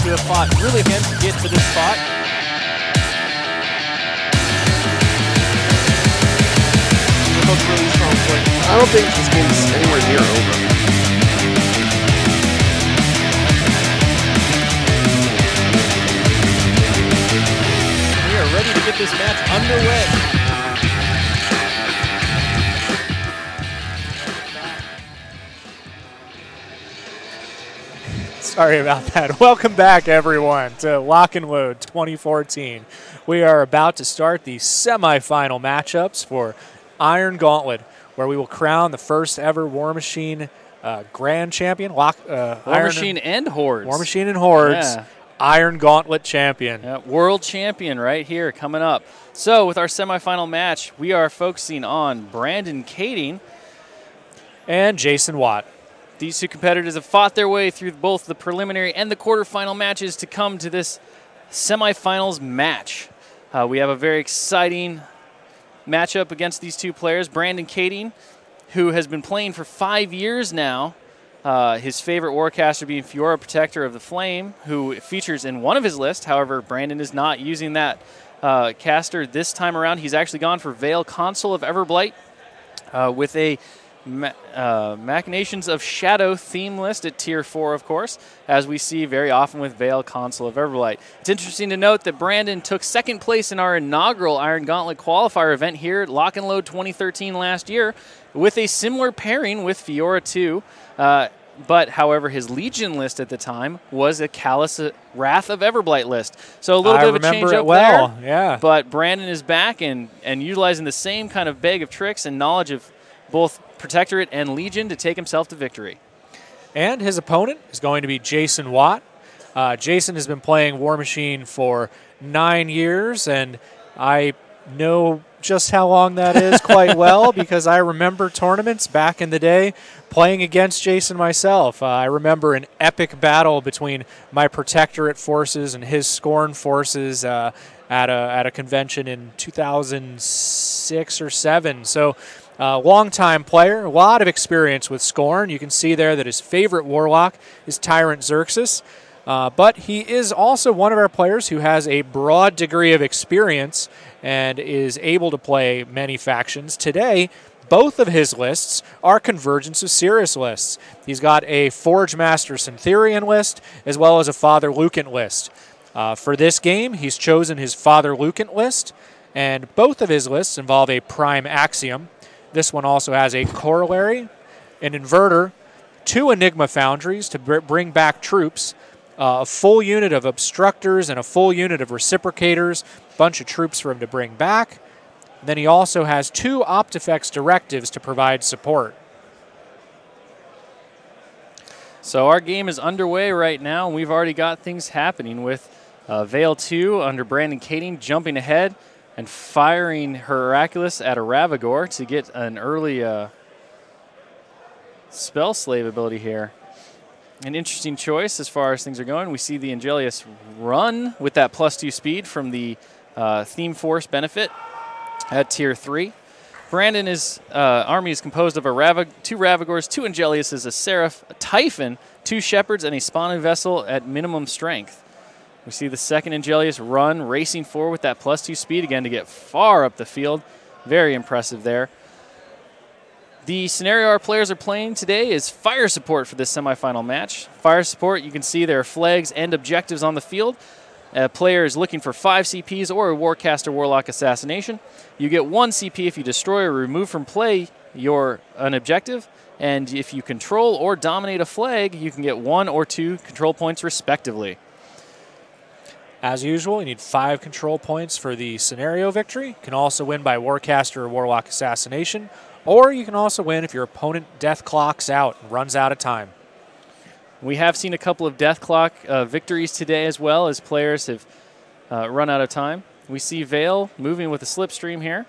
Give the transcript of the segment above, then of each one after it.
to have fought really hard to get to this spot. Really strong play. I don't think this game's anywhere near over. We are ready to get this match underway. Sorry about that. Welcome back, everyone, to Lock and Load 2014. We are about to start the semifinal matchups for Iron Gauntlet, where we will crown the first ever War Machine Grand Champion. War Machine and Hordes. War Machine and Hordes. Yeah. Iron Gauntlet Champion. Yeah, World Champion right here coming up. So with our semifinal match, we are focusing on Brandon Kading and Jason Watt. These two competitors have fought their way through both the preliminary and the quarterfinal matches to come to this semifinals match. We have a very exciting matchup against these two players. Brandon Kading, who has been playing for 5 years now, his favorite warcaster being Fiora, Protector of the Flame, who features in one of his lists. However, Brandon is not using that caster this time around. He's actually gone for Veil, Consul of Everblight, with a Machinations of Shadow theme list at Tier 4, of course, as we see very often with Veil, Consul of Everblight. It's interesting to note that Brandon took second place in our inaugural Iron Gauntlet qualifier event here at Lock and Load 2013 last year with a similar pairing with Fiora 2. But, however, his Legion list at the time was a Callous Wrath of Everblight list. So a little bit of a change up there. Yeah. But Brandon is back and utilizing the same kind of bag of tricks and knowledge of both Protectorate and Legion to take himself to victory. And his opponent is going to be Jason Watt. Jason has been playing War Machine for 9 years, and I know just how long that is quite well because I remember tournaments back in the day playing against Jason myself. I remember an epic battle between my Protectorate forces and his Scorn forces at a convention in 2006 or 7. So long-time player, a lot of experience with Scorn. You can see there that his favorite warlock is Tyrant Xerxes. But he is also one of our players who has a broad degree of experience and is able to play many factions. Today, both of his lists are Convergence of Sirius lists. He's got a Forge Master Syntherian list as well as a Father Lucant list. For this game, he's chosen his Father Lucant list, and both of his lists involve a Prime Axiom. This one also has a Corollary, an Inverter, 2 Enigma Foundries to bring back troops, a full unit of Obstructors and a full unit of Reciprocators, a bunch of troops for him to bring back. And then he also has 2 Optifex Directives to provide support. So our game is underway right now, and we've already got things happening with Veil 2 under Brandon Kading jumping ahead and firing her Oraculus at a Ravagore to get an early Spell Slave ability here. An interesting choice as far as things are going. We see the Angelius run with that +2 speed from the Theme Force benefit at Tier 3. Brandon's army is composed of 2 Ravagores, 2 Angeliuses, a Seraph, a Typhon, 2 Shepherds, and a Spawning Vessel at minimum strength. We see the second Angelius run, racing forward with that +2 speed again to get far up the field. Very impressive there. The scenario our players are playing today is fire support for this semifinal match. Fire support, you can see there are flags and objectives on the field. A player is looking for 5 CPs or a Warcaster Warlock Assassination. You get 1 CP if you destroy or remove from play an objective. And if you control or dominate a flag, you can get 1 or 2 control points respectively. As usual, you need 5 control points for the scenario victory. You can also win by Warcaster or Warlock Assassination. Or you can also win if your opponent death clocks out and runs out of time. We have seen a couple of death clock victories today as well as players have run out of time. We see Veil moving with a slipstream here,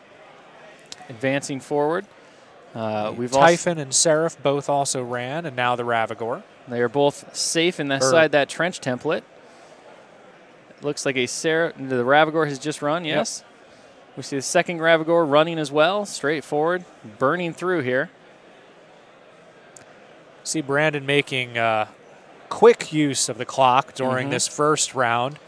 advancing forward. Typhon and Seraph both also ran, and now the Ravagore. They are both safe inside that trench template. It looks like the Ravagore has just run, yes. Yep. We see the second Ravagore running as well, straightforward, burning through here. See Brandon making quick use of the clock during this first round.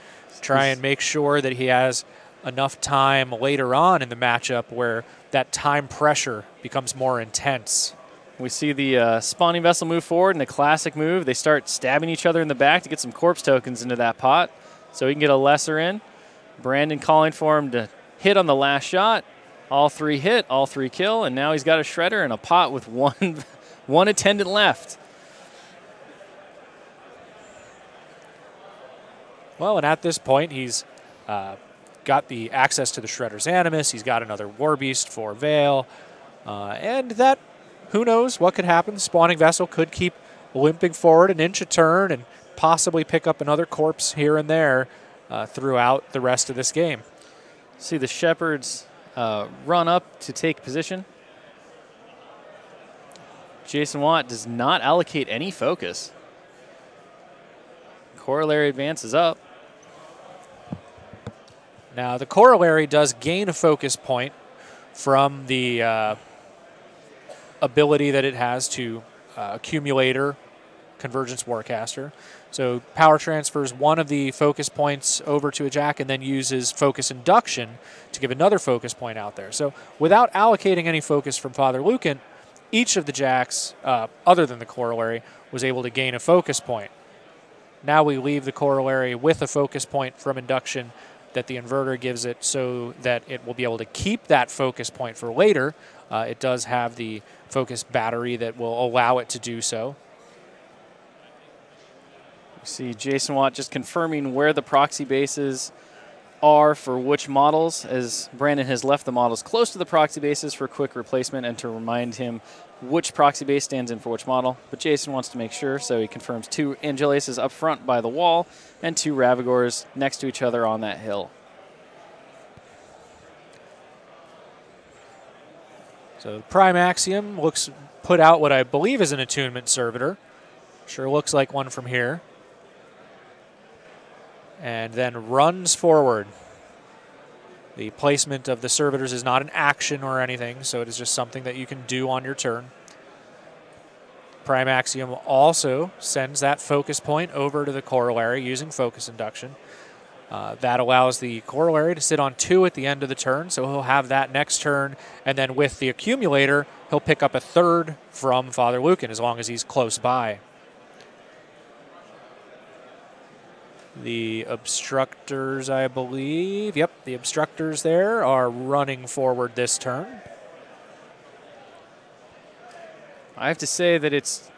Try and make sure that he has enough time later on in the matchup where that time pressure becomes more intense. We see the spawning vessel move forward in a classic move. They start stabbing each other in the back to get some corpse tokens into that pot so he can get a lesser in. Brandon calling for him to hit on the last shot. All 3 hit, all 3 kill, and now he's got a shredder and a pot with one attendant left. Well, and at this point, he's got the access to the Shredder's Animus. He's got another War Beast for Veil. And that, who knows what could happen. The spawning vessel could keep limping forward an inch a turn and possibly pick up another corpse here and there throughout the rest of this game. See the Shepherds run up to take position. Jason Watt does not allocate any focus. Corollary advances up. Now, the Corollary does gain a focus point from the ability that it has to Accumulator, Convergence Warcaster. So power transfers one of the focus points over to a Jack and then uses Focus Induction to give another focus point out there. So without allocating any focus from Father Lucan, each of the Jacks, other than the Corollary, was able to gain a focus point. Now we leave the Corollary with a focus point from Induction that the inverter gives it so that it will be able to keep that focus point for later. It does have the focus battery that will allow it to do so. We see Jason Watt just confirming where the proxy bases are for which models, as Brandon has left the models close to the proxy bases for quick replacement and to remind him which proxy base stands in for which model. But Jason wants to make sure, so he confirms 2 Angeliuses up front by the wall and 2 Ravagors next to each other on that hill. So Prime Axiom put out what I believe is an attunement servitor. Sure looks like one from here. And then runs forward. The placement of the servitors is not an action or anything, so it is just something that you can do on your turn. Prime Axiom also sends that focus point over to the Corollary using Focus Induction. That allows the Corollary to sit on 2 at the end of the turn, so he'll have that next turn, and then with the Accumulator, he'll pick up a 3rd from Father Lucan as long as he's close by. The Obstructors, I believe, yep, the Obstructors there are running forward this turn. I have to say that it's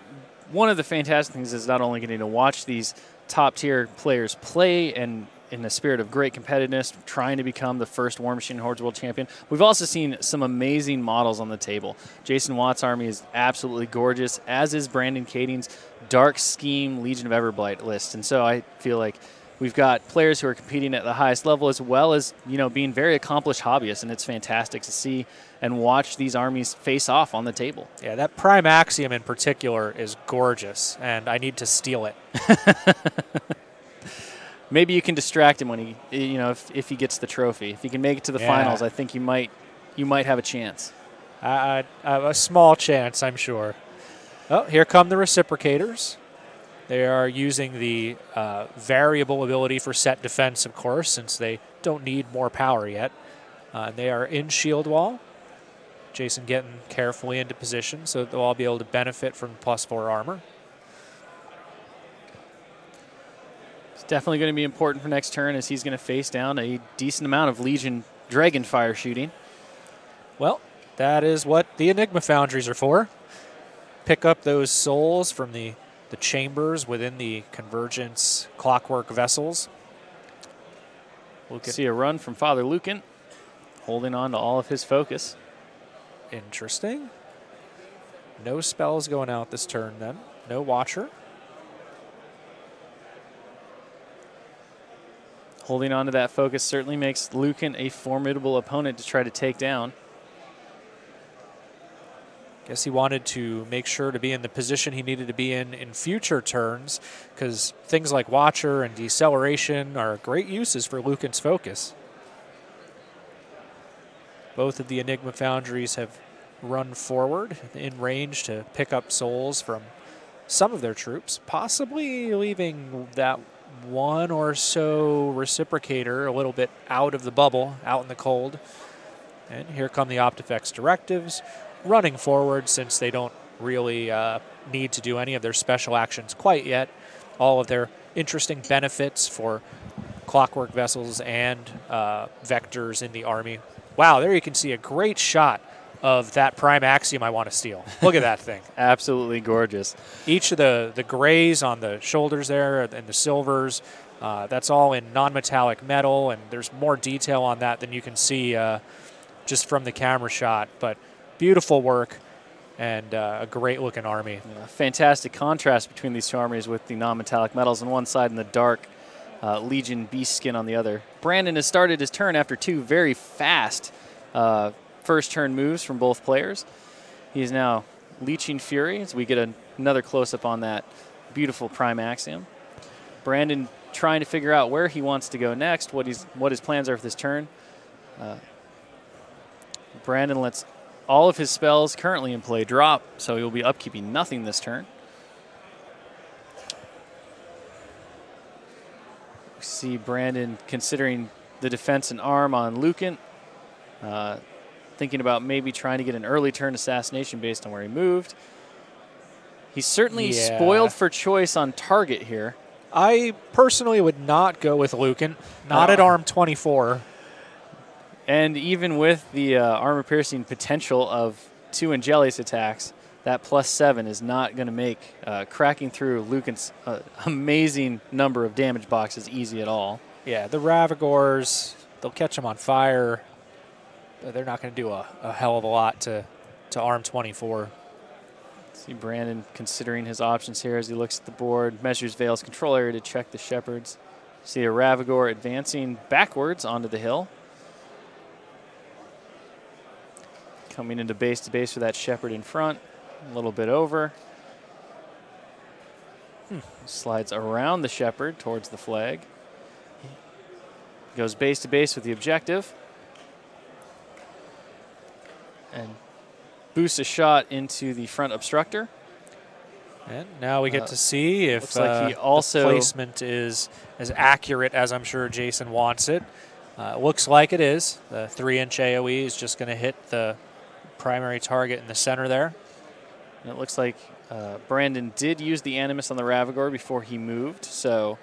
one of the fantastic things is not only getting to watch these top-tier players play and in the spirit of great competitiveness, trying to become the first Warmachine Hordes World Champion. We've also seen some amazing models on the table. Jason Watt's army is absolutely gorgeous, as is Brandon Kading's Dark Scheme Legion of Everblight list. And so I feel like we've got players who are competing at the highest level as well as, you know, being very accomplished hobbyists, and it's fantastic to see and watch these armies face off on the table. Yeah, that Prime Axiom in particular is gorgeous, and I need to steal it. Maybe you can distract him when he, you know, if he gets the trophy. If he can make it to the finals, I think you might have a chance. A small chance, I'm sure. Oh, here come the Reciprocators. They are using the variable ability for set defense, of course, since they don't need more power yet. They are in shield wall. Jason getting carefully into position so that they'll all be able to benefit from +4 armor. It's definitely going to be important for next turn as he's going to face down a decent amount of Legion Dragonfire shooting. Well, that is what the Enigma Foundries are for. Pick up those souls from the chambers within the Convergence Clockwork vessels. See a run from Father Lucan, holding on to all of his focus. Interesting. No spells going out this turn then. No Watcher. Holding on to that focus certainly makes Lucan a formidable opponent to try to take down. Guess he wanted to make sure to be in the position he needed to be in future turns, because things like Watcher and Deceleration are great uses for Lucan's focus. Both of the Enigma Foundries have run forward in range to pick up souls from some of their troops, possibly leaving that one or so reciprocator a little bit out of the bubble, out in the cold. And here come the Optifex directives, running forward since they don't really need to do any of their special actions quite yet. All of their interesting benefits for clockwork vessels and vectors in the Army. Wow, there you can see a great shot of that prime axiom I want to steal. Look at that thing. Absolutely gorgeous. Each of the grays on the shoulders there and the silvers, that's all in non-metallic metal, and there's more detail on that than you can see just from the camera shot. But beautiful work and a great-looking army. Yeah, fantastic contrast between these two armies with the non-metallic metals on one side and the dark Legion beast skin on the other. Brandon has started his turn after two very fast first turn moves from both players. He is now Leeching Fury as we get another close-up on that beautiful prime axiom. Brandon trying to figure out where he wants to go next, what his plans are for this turn. Brandon lets all of his spells currently in play drop, so he will be upkeeping nothing this turn. We see Brandon considering the defense and arm on Lucan, thinking about maybe trying to get an early turn assassination based on where he moved. He's certainly spoiled for choice on target here. I personally would not go with Lucan, not at arm 24. And even with the armor-piercing potential of two Angelius attacks, that +7 is not going to make cracking through Lucan's amazing number of damage boxes easy at all. Yeah, the Ravagors, they'll catch them on fire. But they're not going to do a hell of a lot to arm 24. See Brandon considering his options here as he looks at the board, measures Vale's control area to check the Shepherds. See a Ravagor advancing backwards onto the hill. Coming into base to base with that Shepherd in front, a little bit over. Slides around the Shepherd towards the flag. Goes base to base with the objective. And boosts a shot into the front obstructor. And now we get to see if like he also the placement is as accurate as I'm sure Jason wants it. Looks like it is. The 3-inch AoE is just going to hit the primary target in the center there. And it looks like Brandon did use the Animus on the Ravagor before he moved. So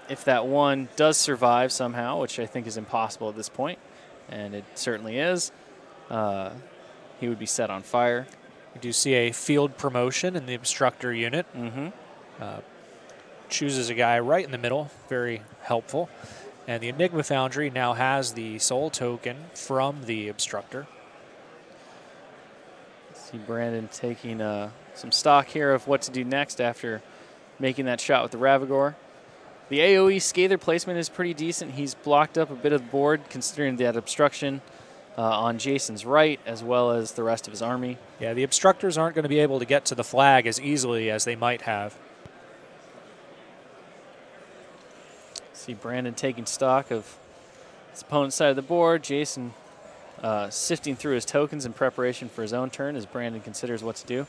if that one does survive somehow, which I think is impossible at this point, and it certainly is, he would be set on fire. We do see a field promotion in the obstructor unit. Chooses a guy right in the middle, very helpful. And the Enigma Foundry now has the soul token from the obstructor. See Brandon taking some stock here of what to do next after making that shot with the Ravagor. The AoE Scather placement is pretty decent. He's blocked up a bit of the board considering that obstruction on Jason's right as well as the rest of his army. Yeah, the obstructors aren't going to be able to get to the flag as easily as they might have. See Brandon taking stock of his opponent's side of the board. Jason sifting through his tokens in preparation for his own turn as Brandon considers what to do.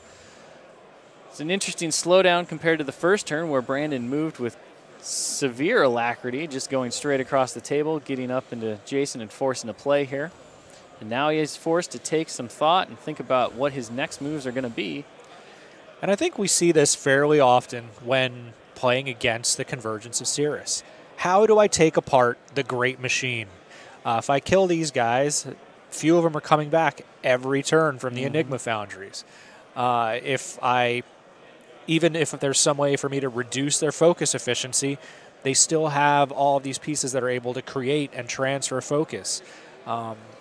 It's an interesting slowdown compared to the first turn where Brandon moved with severe alacrity, just going straight across the table, getting up into Jason and forcing a play here. And now he is forced to take some thought and think about what his next moves are going to be. And I think we see this fairly often when playing against the Convergence of Cirrus. How do I take apart the Great Machine? If I kill these guys, few of them are coming back every turn from the Enigma Foundries. Even if there's some way for me to reduce their focus efficiency, they still have all of these pieces that are able to create and transfer focus.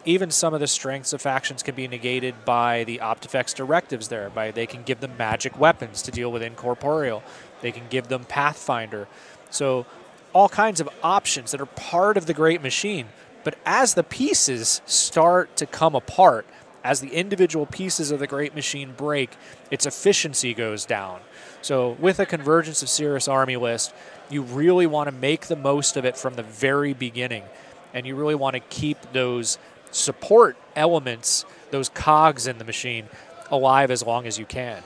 Even some of the strengths of factions can be negated by the Optifex directives there. They can give them magic weapons to deal with incorporeal. They can give them Pathfinder. So all kinds of options that are part of the Great Machine. But as the pieces start to come apart, as the individual pieces of the Great Machine break, its efficiency goes down. So with a Convergence of Cirrus army list, you really want to make the most of it from the very beginning. And you really want to keep those support elements, those cogs in the machine, alive as long as you can.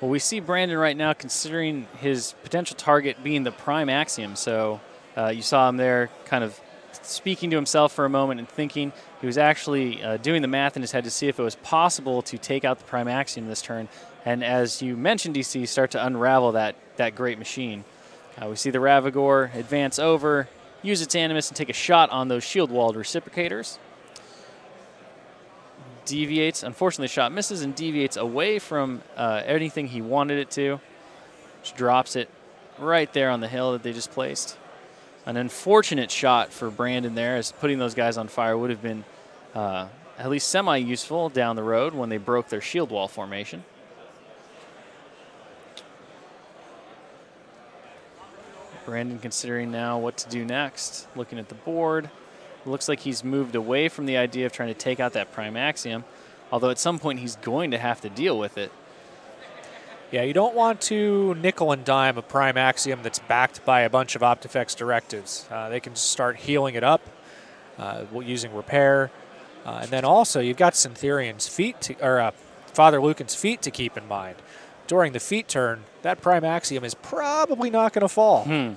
Well, we see Brandon right now considering his potential target being the prime axiom. So you saw him there kind of speaking to himself for a moment and thinking. He was actually doing the math in his head to see if it was possible to take out the prime axiom this turn. And as you mentioned, DC, start to unravel that great machine. We see the Ravagore advance over, use its Animus, and take a shot on those shield-walled reciprocators. Deviates. Unfortunately, the shot misses and deviates away from anything he wanted it to. Just drops it right there on the hill that they just placed. An unfortunate shot for Brandon there, as putting those guys on fire would have been at least semi-useful down the road when they broke their shield wall formation. Brandon considering now what to do next. Looking at the board. It looks like he's moved away from the idea of trying to take out that prime axiom, although at some point he's going to have to deal with it. Yeah, you don't want to nickel and dime a prime axiom that's backed by a bunch of Optifex directives. They can start healing it up using repair. And then also you've got Syntherian's feet, or Father Lucan's feet to keep in mind. During the feet turn, that prime axiom is probably not going to fall.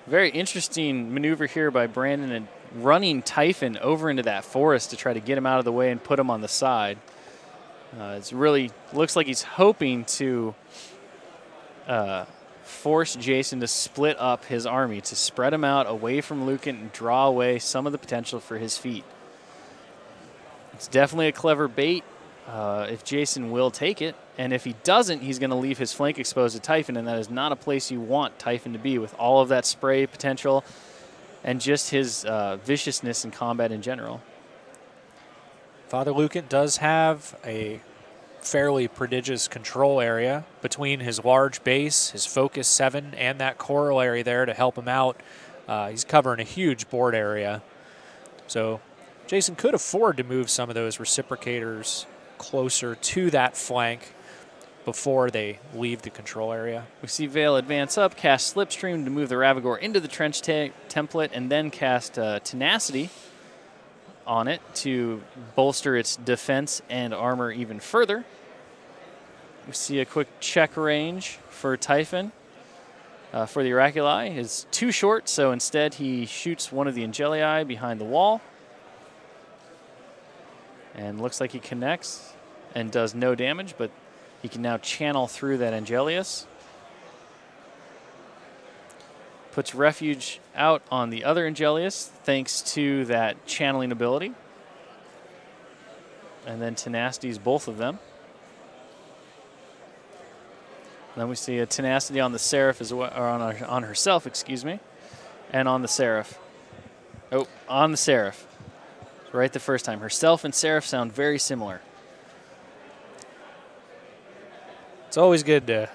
Very interesting maneuver here by Brandon and running Typhon over into that forest to try to get him out of the way and put him on the side. It really looks like he's hoping to force Jason to split up his army, to spread him out away from Lucan and draw away some of the potential for his feet. It's definitely a clever bait if Jason will take it. And if he doesn't, he's going to leave his flank exposed to Typhon, and that is not a place you want Typhon to be with all of that spray potential and just his viciousness in combat in general. Father Lucan does have a fairly prodigious control area between his large base, his Focus 7, and that corollary there to help him out. He's covering a huge board area. So Jason could afford to move some of those reciprocators closer to that flank before they leave the control area. We see Vale advance up, cast Slipstream to move the Ravagore into the trench template, and then cast Tenacity on it to bolster its defense and armor even further. We see a quick check range for Typhon. For the Oraculi is too short, so instead he shoots one of the Angelii behind the wall. And looks like he connects and does no damage, but he can now channel through that Angelius. Puts Refuge out on the other Angelius thanks to that channeling ability. And then Tenacities both of them. Then we see a Tenacity on the Seraph as well, or on herself, excuse me, and on the Seraph. Oh, on the Seraph. Right the first time. Herself and Seraph sound very similar. It's always good to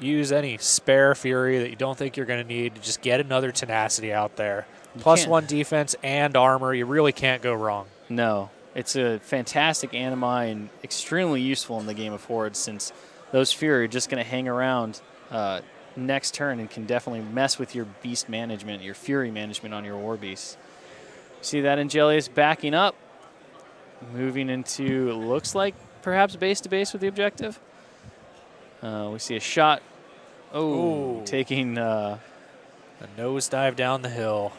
use any spare Fury that you don't think you're going to need to just get another Tenacity out there. +1 defense and armor. You really can't go wrong. No. It's a fantastic anima and extremely useful in the game of Hordes, since those Fury are just going to hang around next turn and can definitely mess with your beast management, your Fury management on your War Beasts. See that Angelius backing up, moving into, looks like perhaps base to base with the objective. We see a shot. Oh, taking a nosedive down the hill.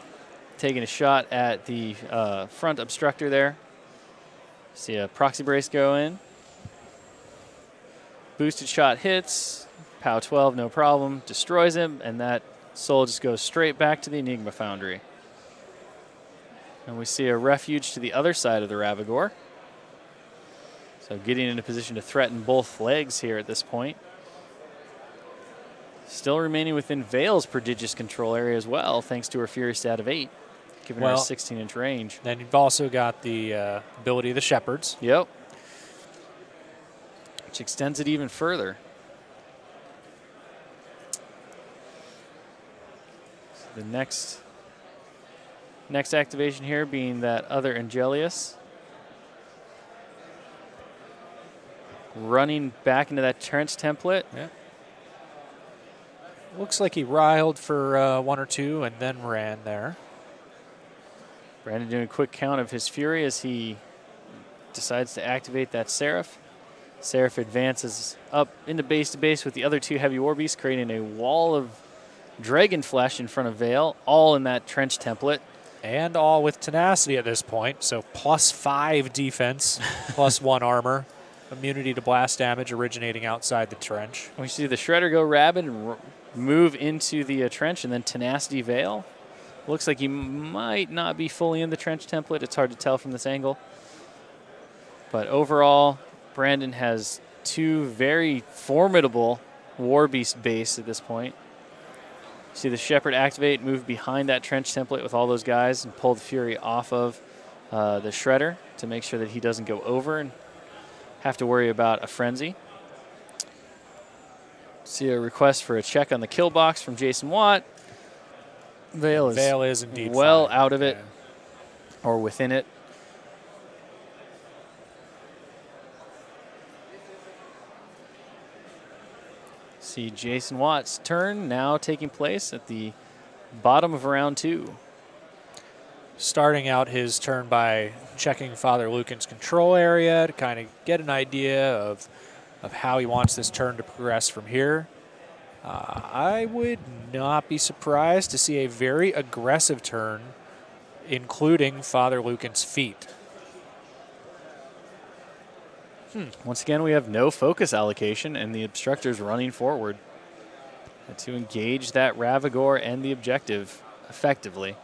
Taking a shot at the front obstructor there. See a proxy brace go in. Boosted shot hits. POW 12, no problem. Destroys him, and that soul just goes straight back to the Enigma Foundry. And we see a refuge to the other side of the Ravagore. So getting into position to threaten both legs here at this point. Still remaining within Vale's prodigious control area as well, thanks to her Fury stat of 8, giving her a 16-inch range. Then you've also got the ability of the Shepherds. Yep. Which extends it even further. So the next activation here being that other Angelius. Running back into that trench template. Yeah. Looks like he riled for 1 or 2 and then ran there. Brandon doing a quick count of his Fury as he decides to activate that Seraph. Seraph advances up into base to base with the other two heavy war beasts, creating a wall of dragon flesh in front of Vale, all in that trench template. And all with tenacity at this point, so +5 defense, +1 armor, immunity to blast damage originating outside the trench. We see the Shredder go rabid and move into the trench, and then tenacity Vale. Looks like he might not be fully in the trench template. It's hard to tell from this angle. But overall, Brandon has two very formidable War Beast base at this point. See the Shepherd activate, move behind that trench template with all those guys and pull the Fury off of the Shredder to make sure that he doesn't go over and have to worry about a Frenzy. See a request for a check on the kill box from Jason Watt. Vale is indeed well fine. out of it, or within it. See Jason Watt's turn now taking place at the bottom of round 2. Starting out his turn by checking Father Lucan's control area to kind of get an idea of how he wants this turn to progress from here. I would not be surprised to see a very aggressive turn, including Father Lucan's feat. Once again, we have no focus allocation, and the Obstructor's running forward to engage that Ravagore and the objective effectively.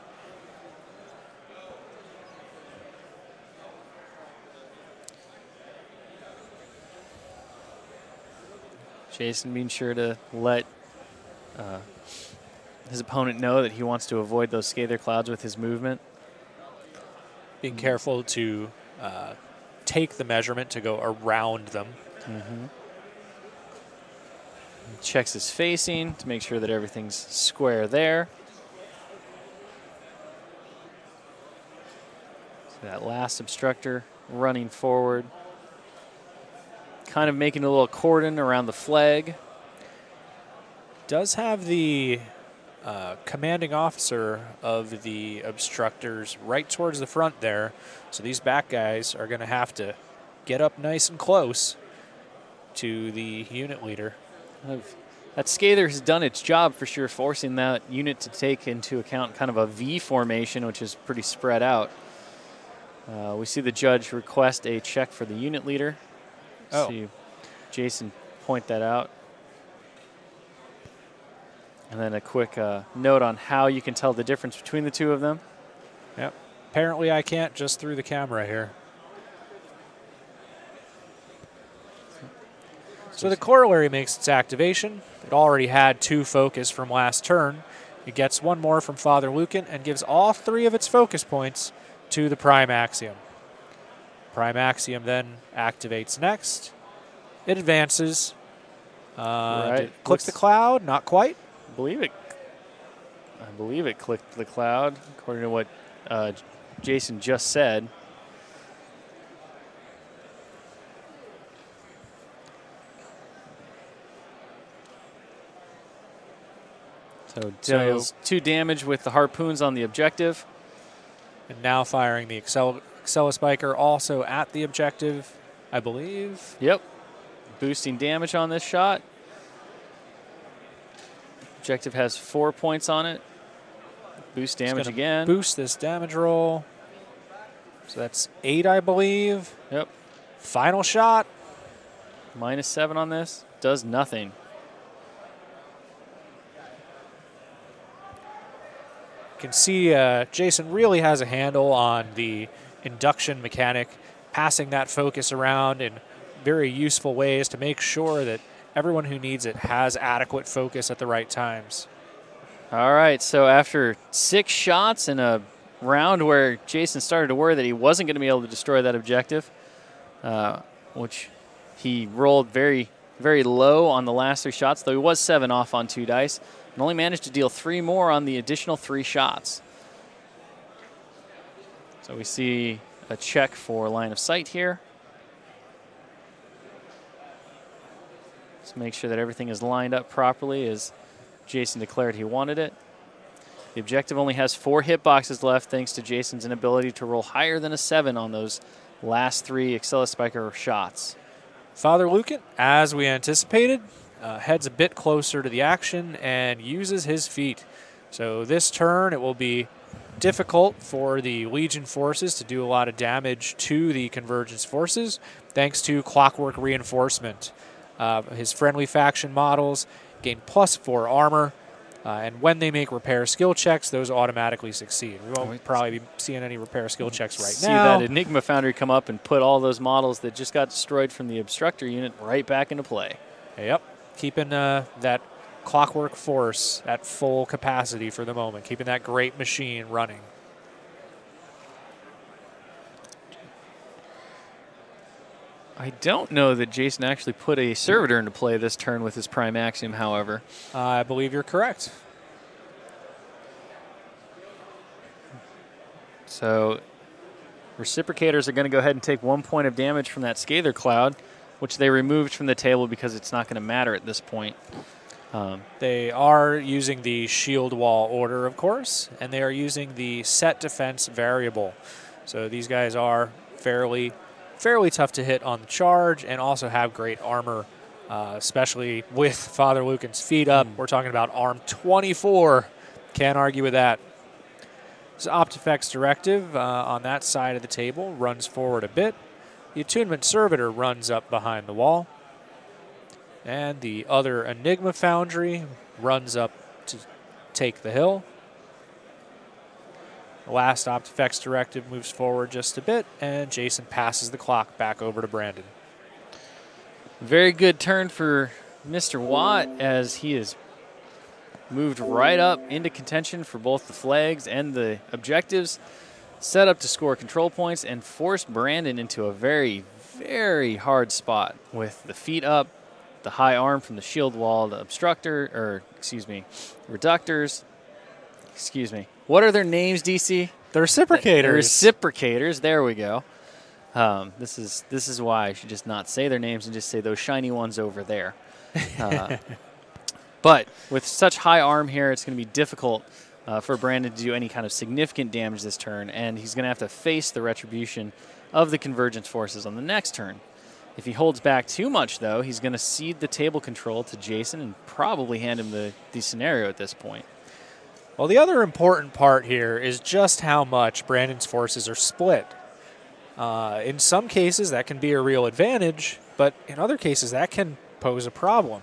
Jason being sure to let his opponent know that he wants to avoid those Scather Clouds with his movement. Being careful to take the measurement to go around them. Checks his facing to make sure that everything's square there. So that last Obstructor running forward. Kind of making a little cordon around the flag. Does have the commanding officer of the Obstructors right towards the front there. So these back guys are going to have to get up nice and close to the unit leader. That Scather has done its job for sure, forcing that unit to take into account kind of a V formation, which is pretty spread out. We see the judge request a check for the unit leader. See Jason point that out. And then a quick note on how you can tell the difference between the two of them. Yep. Apparently I can't just through the camera here. So the corollary makes its activation. It already had 2 focus from last turn. It gets 1 more from Father Lucan and gives all 3 of its focus points to the Prime Axiom. Prime Axiom then activates next. It advances. Did it click the cloud? Not quite. I believe it clicked the cloud, according to what Jason just said. So deals 2 damage with the harpoons on the objective. And now firing the Accelespiker also at the objective, I believe. Yep. Boosting damage on this shot. Objective has 4 points on it. Boost damage again. Boost this damage roll. So that's 8, I believe. Yep. Final shot. -7 on this. Does nothing. You can see Jason really has a handle on the induction mechanic, passing that focus around in very useful ways to make sure that everyone who needs it has adequate focus at the right times. All right, so after 6 shots in a round where Jason started to worry that he wasn't going to be able to destroy that objective, which he rolled very, very low on the last 3 shots, though he was 7 off on 2 dice, and only managed to deal 3 more on the additional 3 shots. So we see a check for line of sight here. Let's make sure that everything is lined up properly as Jason declared he wanted it. The objective only has 4 hitboxes left thanks to Jason's inability to roll higher than a 7 on those last 3 Accelespiker shots. Father Lucan, as we anticipated, heads a bit closer to the action and uses his feet. So this turn, it will be difficult for the Legion forces to do a lot of damage to the Convergence forces, thanks to Clockwork Reinforcement. His friendly faction models gain +4 armor, and when they make repair skill checks, those automatically succeed. We won't probably be seeing any repair skill checks right now. See that Enigma Foundry come up and put all those models that just got destroyed from the Obstructor unit right back into play. Yep, keeping that Clockwork Force at full capacity for the moment, keeping that great machine running. I don't know that Jason actually put a Servitor into play this turn with his Prime Axiom, however. I believe you're correct. So Reciprocators are going to go ahead and take 1 point of damage from that Scather Cloud, which they removed from the table because it's not going to matter at this point. They are using the shield wall order, of course, and they are using the set defense variable. So these guys are fairly tough to hit on the charge and also have great armor, especially with Father Lucan's feet up. We're talking about arm 24. Can't argue with that. So Optifex Directive on that side of the table runs forward a bit. The Attunement Servitor runs up behind the wall. And the other Enigma Foundry runs up to take the hill. The last Optifex Directive moves forward just a bit, and Jason passes the clock back over to Brandon. Very good turn for Mr. Watt as he has moved right up into contention for both the flags and the objectives, set up to score control points, and forced Brandon into a very, very hard spot with the feet up, the high arm from the shield wall, the reductors. What are their names, DC? The Reciprocators. The Reciprocators. There we go. This is why I should just not say their names and just say those shiny ones over there. But with such high arm here, it's going to be difficult for Brandon to do any kind of significant damage this turn, and he's going to have to face the retribution of the Convergence forces on the next turn. If he holds back too much, though, he's going to cede the table control to Jason and probably hand him the scenario at this point. Well, the other important part here is just how much Brandon's forces are split. In some cases, that can be a real advantage, but in other cases, that can pose a problem.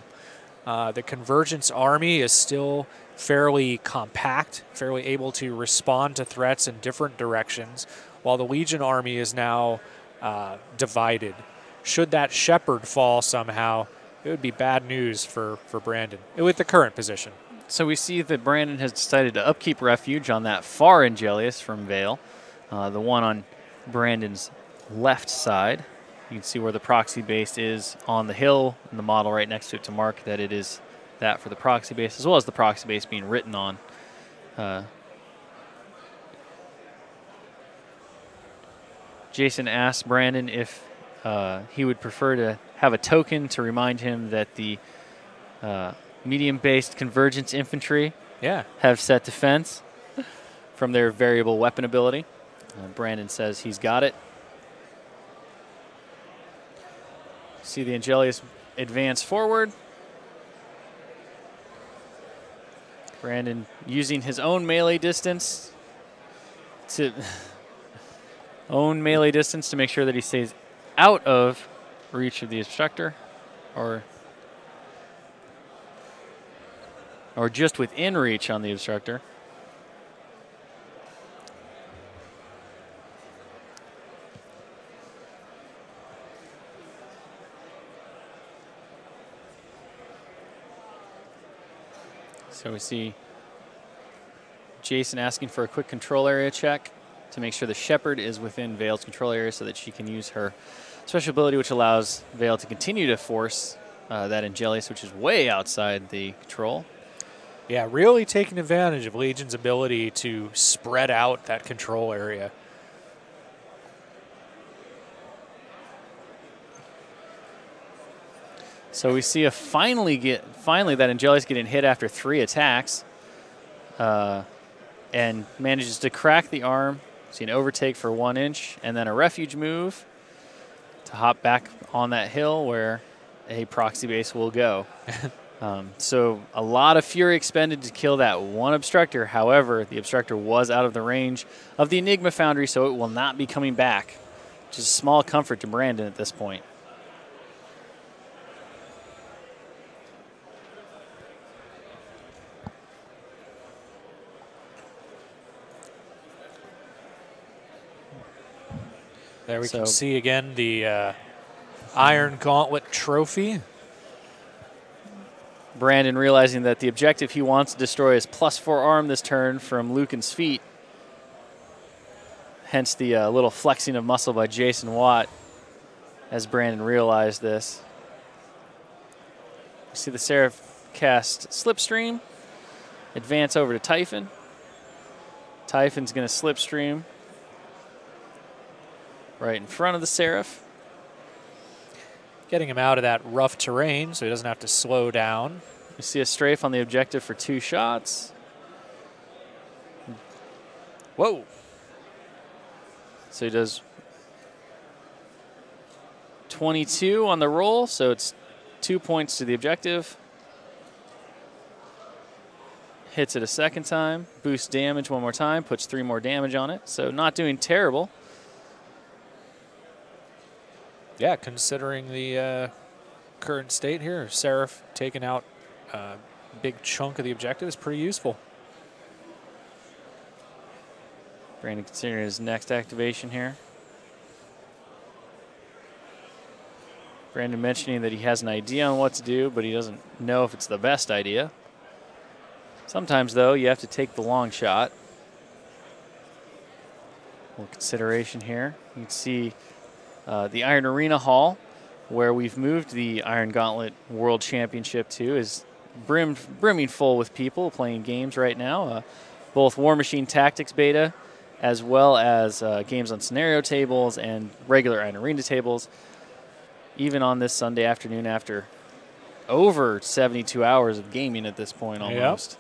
The Convergence army is still fairly compact, fairly able to respond to threats in different directions, while the Legion army is now divided. Should that Shepherd fall somehow, it would be bad news for Brandon with the current position. So we see that Brandon has decided to upkeep Refuge on that far Angelius from Vale, the one on Brandon's left side. You can see where the proxy base is on the hill, and the model right next to it to mark that it is that for the proxy base, as well as the proxy base being written on. Jason asked Brandon if he would prefer to have a token to remind him that the medium-based Convergence infantry have set defense from their variable weapon ability. Brandon says he's got it. See the Angelius advance forward. Brandon using his own melee distance to make sure that he stays out of reach of the Obstructor, or just within reach on the Obstructor. So we see Jason asking for a quick control area check to make sure the Shepherd is within Vale's control area so that she can use her special ability, which allows Vale to continue to force that Angelius, which is way outside the control. Yeah, really taking advantage of Legion's ability to spread out that control area. So we see finally that Angelius getting hit after 3 attacks, and manages to crack the arm. See an overtake for 1 inch, and then a refuge move. to hop back on that hill where a proxy base will go. So a lot of fury expended to kill that one obstructor. However, the obstructor was out of the range of the Enigma Foundry, so it will not be coming back. Just a small comfort to Brandon at this point. There we can see again the Iron Gauntlet trophy. Brandon realizing that the objective he wants to destroy is +4 arm this turn from Lucan's feet. Hence the little flexing of muscle by Jason Watt as Brandon realized this. You see the Seraph cast Slipstream, advance over to Typhon. Typhon's going to Slipstream right in front of the Seraph. Getting him out of that rough terrain so he doesn't have to slow down. You see a strafe on the objective for 2 shots. Whoa. So he does 22 on the roll, so it's 2 points to the objective. Hits it a second time, boosts damage one more time, puts 3 more damage on it. So not doing terrible. Yeah, considering the current state here, Seraph taking out a big chunk of the objective is pretty useful. Brandon considering his next activation here. Brandon mentioning that he has an idea on what to do, but he doesn't know if it's the best idea. Sometimes, though, you have to take the long shot. A little consideration here. You can see the Iron Arena Hall, where we've moved the Iron Gauntlet World Championship to, is brimming full with people playing games right now. Both WARMACHINE Tactics beta, as well as games on scenario tables and regular Iron Arena tables. Even on this Sunday afternoon after over 72 hours of gaming at this point almost. Yep.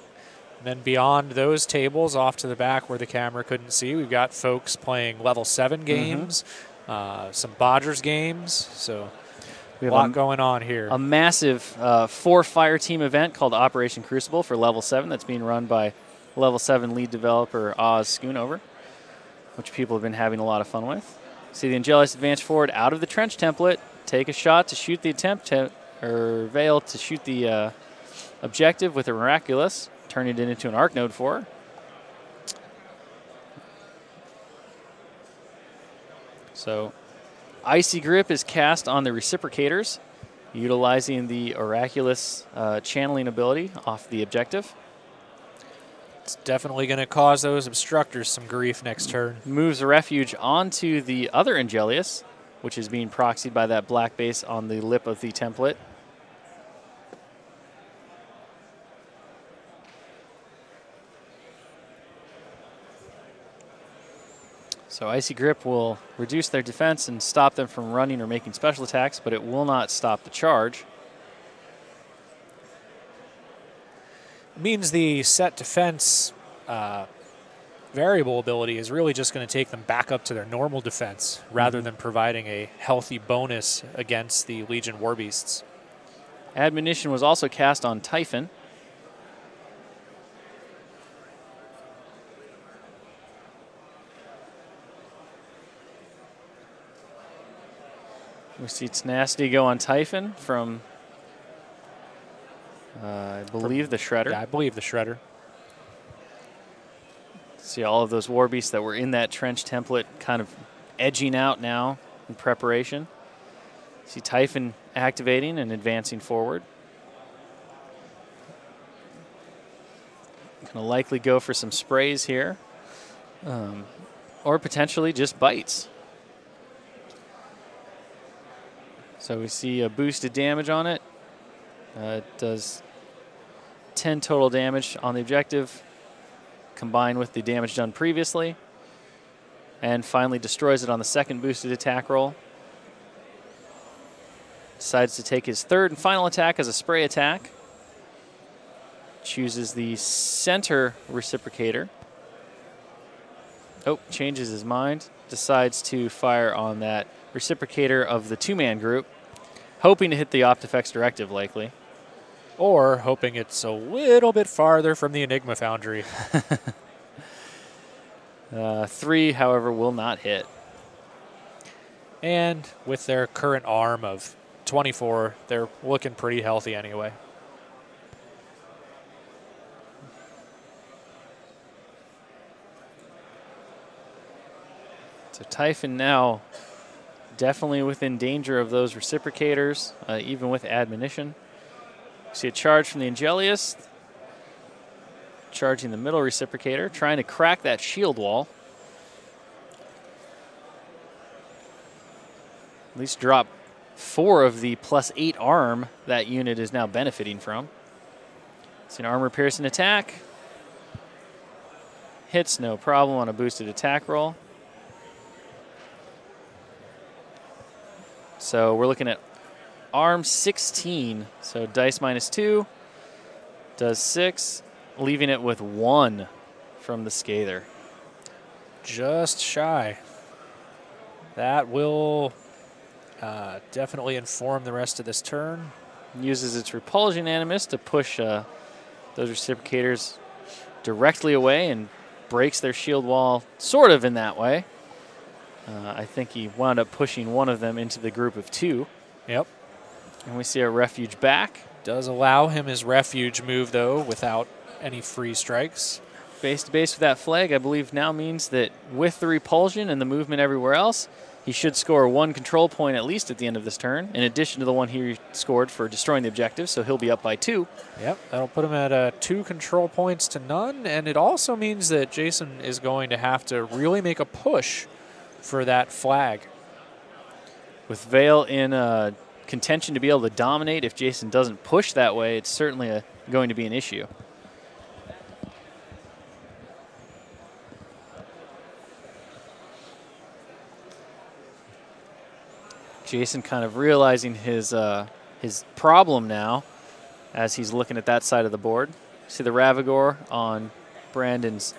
And then beyond those tables, off to the back where the camera couldn't see, we've got folks playing level 7 games, some Bodgers games. So we have a lot going on here. A massive 4-fire team event called Operation Crucible for level 7 that's being run by level 7 lead developer Oz Schoonover, which people have been having a lot of fun with. See the Angelus advance forward out of the trench template, take a shot to shoot the attempt, or Veil to shoot the objective with a Miraculous, turning it into an arc node for her. So Icy Grip is cast on the reciprocators, utilizing the Oraculous channeling ability off the objective. It's definitely going to cause those obstructors some grief next turn. Moves the refuge onto the other Angelius, which is being proxied by that black base on the lip of the template. So Icy Grip will reduce their defense and stop them from running or making special attacks, but it will not stop the charge. Means the set defense variable ability is really just going to take them back up to their normal defense rather than providing a healthy bonus against the Legion Warbeasts. Admonition was also cast on Typhon. We see Tenacity go on Typhon from, I believe, the Shredder. Yeah, I believe the Shredder. See all of those Warbeasts that were in that trench template kind of edging out now in preparation. See Typhon activating and advancing forward. Going to likely go for some sprays here. Or potentially just bites. So we see a boosted damage on it. It does 10 total damage on the objective, combined with the damage done previously. And finally destroys it on the second boosted attack roll. Decides to take his third and final attack as a spray attack. Chooses the center reciprocator. Oh, changes his mind. Decides to fire on that reciprocator of the 2-man group, hoping to hit the Optifex directive likely. Or hoping it's a little bit farther from the Enigma Foundry. 3, however, will not hit. And with their current arm of 24, they're looking pretty healthy anyway. So Typhon now definitely within danger of those reciprocators, even with admonition. See a charge from the Angelius, charging the middle reciprocator, trying to crack that shield wall. At least drop 4 of the +8 arm that unit is now benefiting from. It's an armor piercing attack. Hits no problem on a boosted attack roll. So we're looking at arm 16. So dice -2 does 6, leaving it with 1 from the Scather. Just shy. That will definitely inform the rest of this turn. Uses its Repulsion Animus to push those reciprocators directly away and breaks their shield wall sort of in that way. I think he wound up pushing one of them into the group of 2. Yep. And we see a refuge back. Does allow him his refuge move, though, without any free strikes. Base to base with that flag, I believe now means that with the repulsion and the movement everywhere else, he should score 1 control point at least at the end of this turn, in addition to the one he scored for destroying the objective, so he'll be up by 2. Yep, that'll put him at 2 control points to none, and it also means that Jason is going to have to really make a push for that flag. With Vale in contention to be able to dominate, if Jason doesn't push that way, it's certainly going to be an issue. Jason kind of realizing his problem now as he's looking at that side of the board. See the Ravagore on Brandon's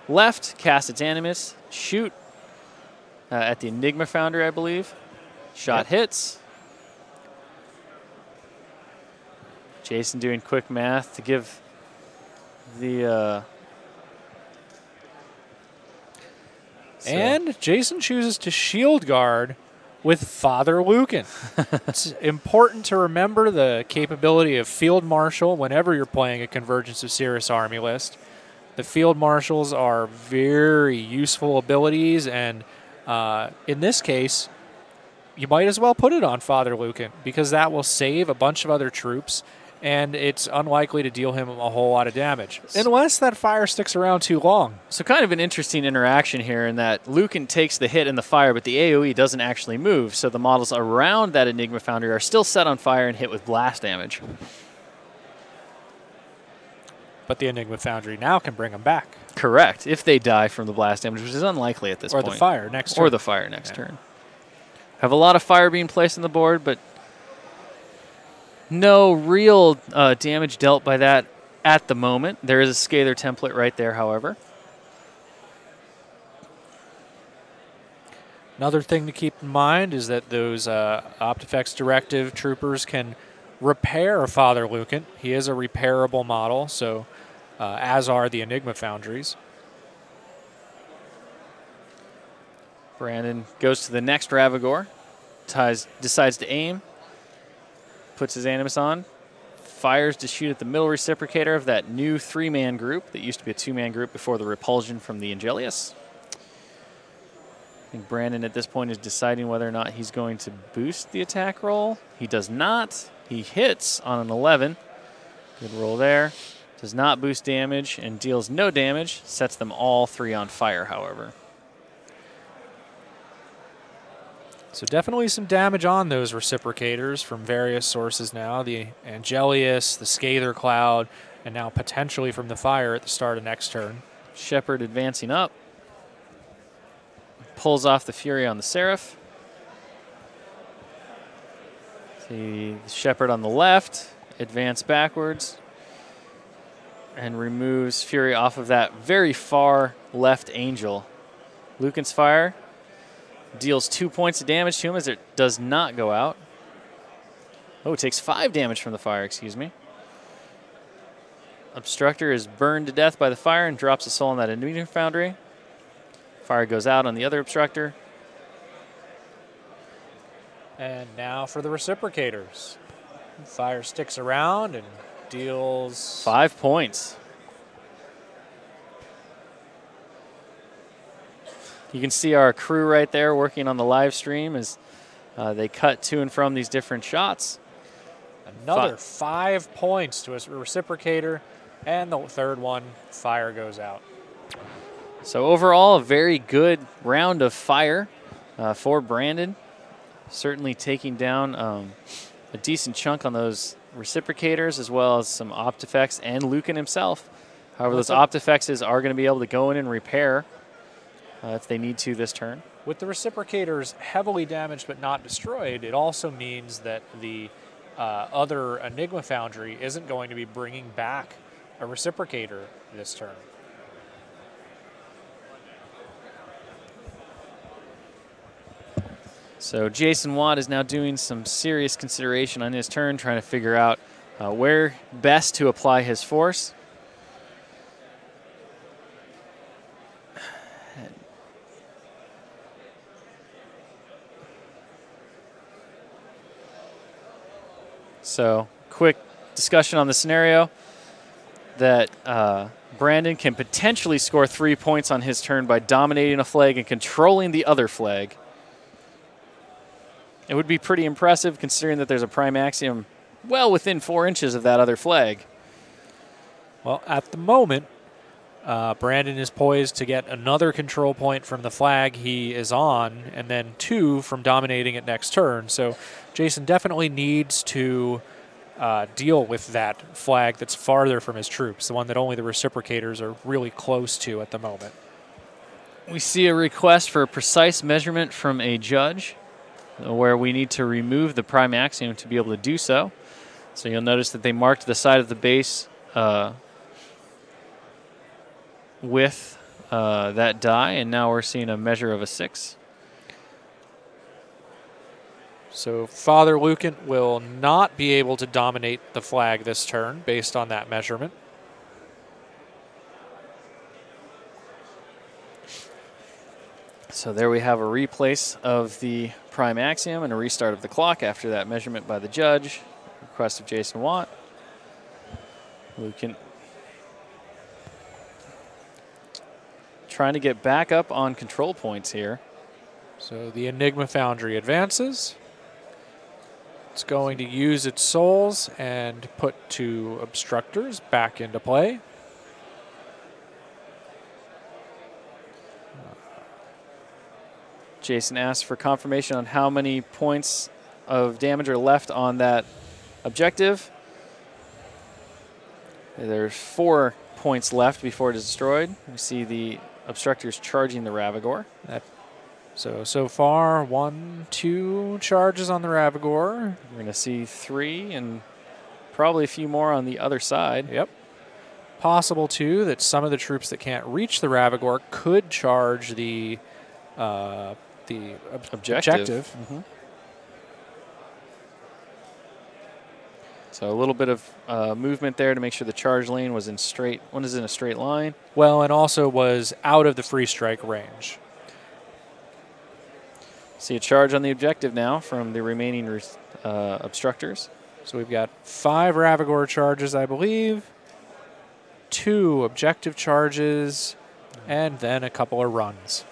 left, cast its Animus, shoot at the Enigma Foundry, I believe. Shot hits. Jason doing quick math to give the... And Jason chooses to shield guard with Father Lucan. It's important to remember the capability of Field Marshal whenever you're playing a Convergence of Cirrus army list. The Field Marshals are very useful abilities, and in this case, you might as well put it on Father Lucan because that will save a bunch of other troops, and it's unlikely to deal him a whole lot of damage, unless that fire sticks around too long. So kind of an interesting interaction here in that Lucan takes the hit and the fire, but the AoE doesn't actually move, so the models around that Enigma Foundry are still set on fire and hit with blast damage. But the Enigma Foundry now can bring them back. Correct, if they die from the blast damage, which is unlikely at this point. Or the fire next turn. Or the fire next turn. Have a lot of fire being placed on the board, but no real damage dealt by that at the moment. There is a Scalar template right there, however. Another thing to keep in mind is that those Optifex Directive troopers can repair Father Lucan. He is a repairable model, so as are the Enigma Foundries. Brandon goes to the next Ravagore, decides to aim, puts his Animus on, fires to shoot at the middle reciprocator of that new 3-man group that used to be a 2-man group before the repulsion from the Angelius. I think Brandon at this point is deciding whether or not he's going to boost the attack roll. He does not. He hits on an 11. Good roll there. Does not boost damage and deals no damage. Sets them all 3 on fire, however. So definitely some damage on those reciprocators from various sources now. The Angelius, the Scather Cloud, and now potentially from the fire at the start of next turn. Shepard advancing up. Pulls off the Fury on the Seraph. See Shepard on the left, advance backwards, and removes Fury off of that very far left Angel. Lucan's fire deals 2 points of damage to him as it does not go out. Oh, it takes 5 damage from the fire, excuse me. Obstructor is burned to death by the fire and drops a soul on that Enigma Foundry. Fire goes out on the other Obstructor. And now for the reciprocators. Fire sticks around and deals 5 points. You can see our crew right there working on the live stream as they cut to and from these different shots. Another 5 points to a reciprocator, and the third one, fire goes out. So overall, a very good round of fire for Brandon. Certainly taking down a decent chunk on those reciprocators, as well as some Optifex and Lucan himself. However, those Optifexes are going to be able to go in and repair if they need to this turn. With the reciprocators heavily damaged but not destroyed, it also means that the other Enigma Foundry isn't going to be bringing back a reciprocator this turn. So Jason Watt is now doing some serious consideration on his turn, trying to figure out where best to apply his force. So quick discussion on the scenario that Brandon can potentially score 3 points on his turn by dominating a flag and controlling the other flag. It would be pretty impressive considering that there's a prime axiom well within 4 inches of that other flag. Well, at the moment, Brandon is poised to get another control point from the flag he is on, and then 2 from dominating it next turn. So Jason definitely needs to deal with that flag that's farther from his troops, the one that only the reciprocators are really close to at the moment. We see a request for a precise measurement from a judge, where we need to remove the prime axiom to be able to do so. So you'll notice that they marked the side of the base with that die, and now we're seeing a measure of a 6. So Father Lucan will not be able to dominate the flag this turn based on that measurement. So there we have a replace of the prime axiom and a restart of the clock after that measurement by the judge. Request of Jason Watt. Lucan trying to get back up on control points here. So the Enigma Foundry advances. It's going to use its souls and put 2 obstructors back into play. Jason asked for confirmation on how many points of damage are left on that objective. There's 4 points left before it is destroyed. We see the obstructors charging the Ravagore. So far, 1, 2 charges on the Ravagore. We're going to see 3 and probably a few more on the other side. Yep. Possible, too, that some of the troops that can't reach the Ravagore could charge the objective. Mm-hmm. So a little bit of movement there to make sure the charge lane was in a straight line. Well, and also was out of the free strike range. See a charge on the objective now from the remaining obstructors. So we've got 5 Ravagore charges, I believe, 2 objective charges, and then a couple of runs.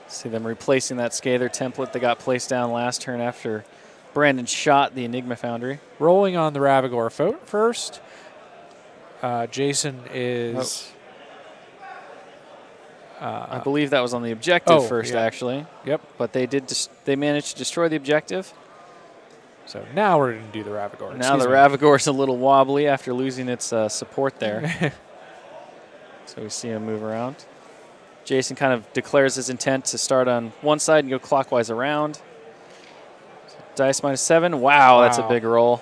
See them replacing that Scather template that got placed down last turn after Brandon shot the Enigma Foundry. Rolling on the Ravagore first. Jason is... I believe that was on the objective first, yeah. actually. Yep. But they managed to destroy the objective. So now we're going to do the Ravagore. Now the Ravagore's a little wobbly after losing its support there. So we see him move around. Jason kind of declares his intent to start on one side and go clockwise around. Dice -7. Wow, that's a big roll.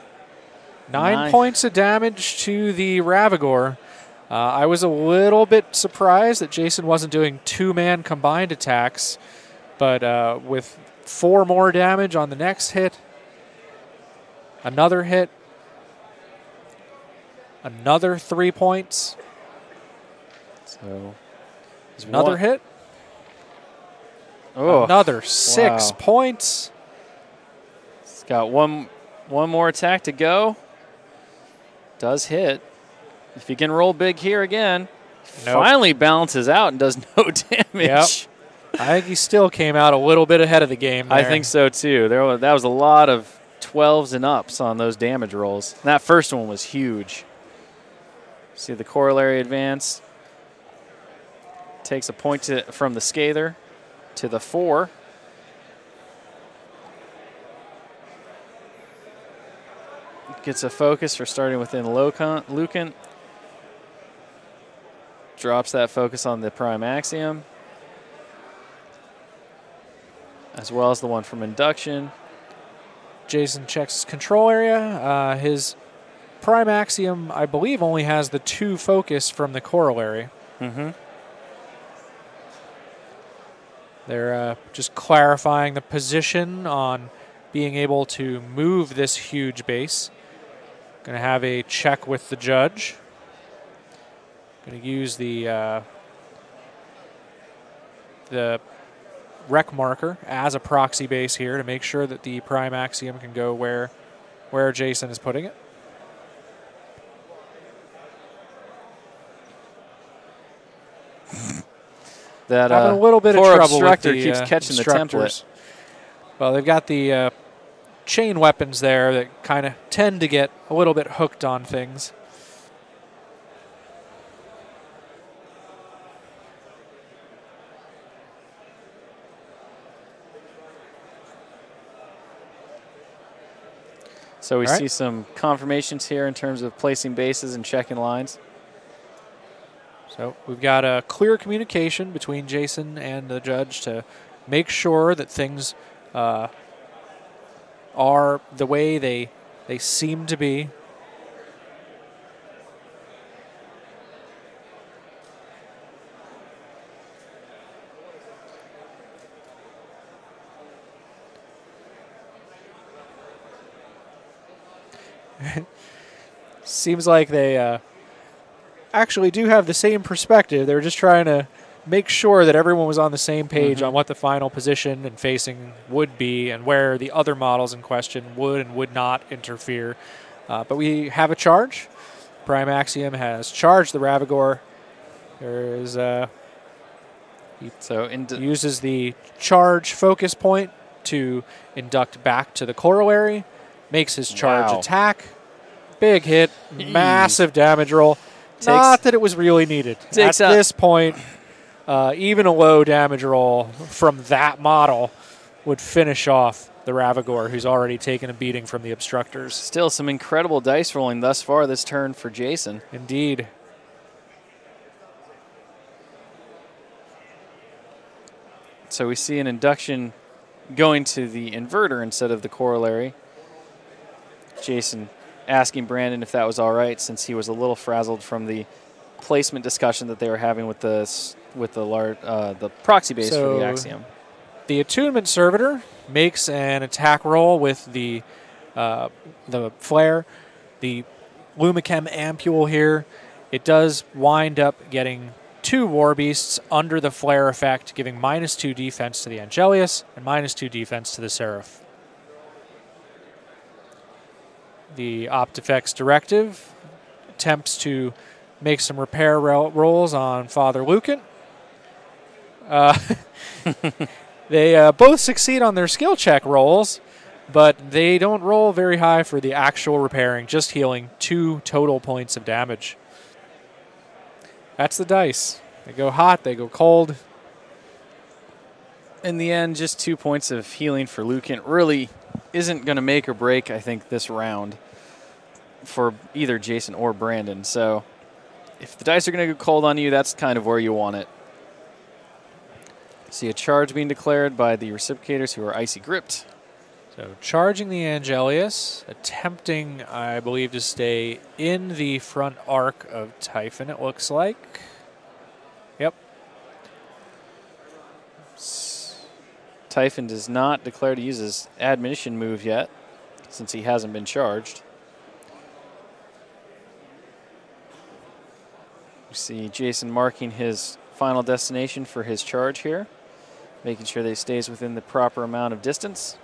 9 points of damage to the Ravagore. I was a little bit surprised that Jason wasn't doing 2-man combined attacks, but with 4 more damage on the next hit, another hit, another 3 points. So another hit. Oh, another 6 points. It's got one more attack to go. Does hit. If he can roll big here again, finally balances out and does no damage. Yep. I think he still came out a little bit ahead of the game there. I think so too. That was a lot of 12s and ups on those damage rolls. And that first one was huge. See the corollary advance. Takes a point from the Scather to the 4. Gets a focus for starting within Lucan. Drops that focus on the Prime Axiom, as well as the one from Induction. Jason checks his control area. His Prime Axiom, I believe, only has the 2 focus from the corollary. Mm-hmm. They're just clarifying the position on being able to move this huge base. Going to have a check with the judge. Going to use the rec marker as a proxy base here to make sure that the Prime Axiom can go where Jason is putting it. That having a little bit of poor trouble with obstructor the keeps catching the template. Well, they've got the chain weapons there that kind of tend to get a little bit hooked on things. So we see some confirmations here in terms of placing bases and checking lines. So we've got a clear communication between Jason and the judge to make sure that things are the way they seem to be. Seems like they actually do have the same perspective. They were just trying to make sure that everyone was on the same page on what the final position and facing would be and where the other models in question would and would not interfere. But we have a charge. Prime Axiom has charged the Ravagore. There is he uses the charge focus point to induct back to the corollary, makes his charge attack. Big hit, massive damage roll. Not that it was really needed. At this point, even a low damage roll from that model would finish off the Ravagore, who's already taken a beating from the obstructors. Still some incredible dice rolling thus far this turn for Jason. Indeed. So we see an induction going to the inverter instead of the corollary. Jason asking Brandon if that was all right, since he was a little frazzled from the placement discussion that they were having with the proxy base for the Axiom. The attunement servitor makes an attack roll with the flare. The Lumichem ampule here, it does wind up getting 2 War Beasts under the flare effect, giving -2 defense to the Angelius and -2 defense to the Seraph. The Optifex directive attempts to make some repair rolls on Father Lucan. They both succeed on their skill check rolls, but they don't roll very high for the actual repairing, just healing 2 total points of damage. That's the dice. They go hot, they go cold. In the end, just 2 points of healing for Lucan really isn't going to make or break, I think, this round for either Jason or Brandon. So if the dice are going to go cold on you, that's kind of where you want it. See a charge being declared by the reciprocators, who are icy gripped. So charging the Angelius, attempting, I believe, to stay in the front arc of Typhon, it looks like. Yep. Typhon does not declare to use his admonition move yet, since he hasn't been charged. We see Jason marking his final destination for his charge here, making sure that he stays within the proper amount of distance.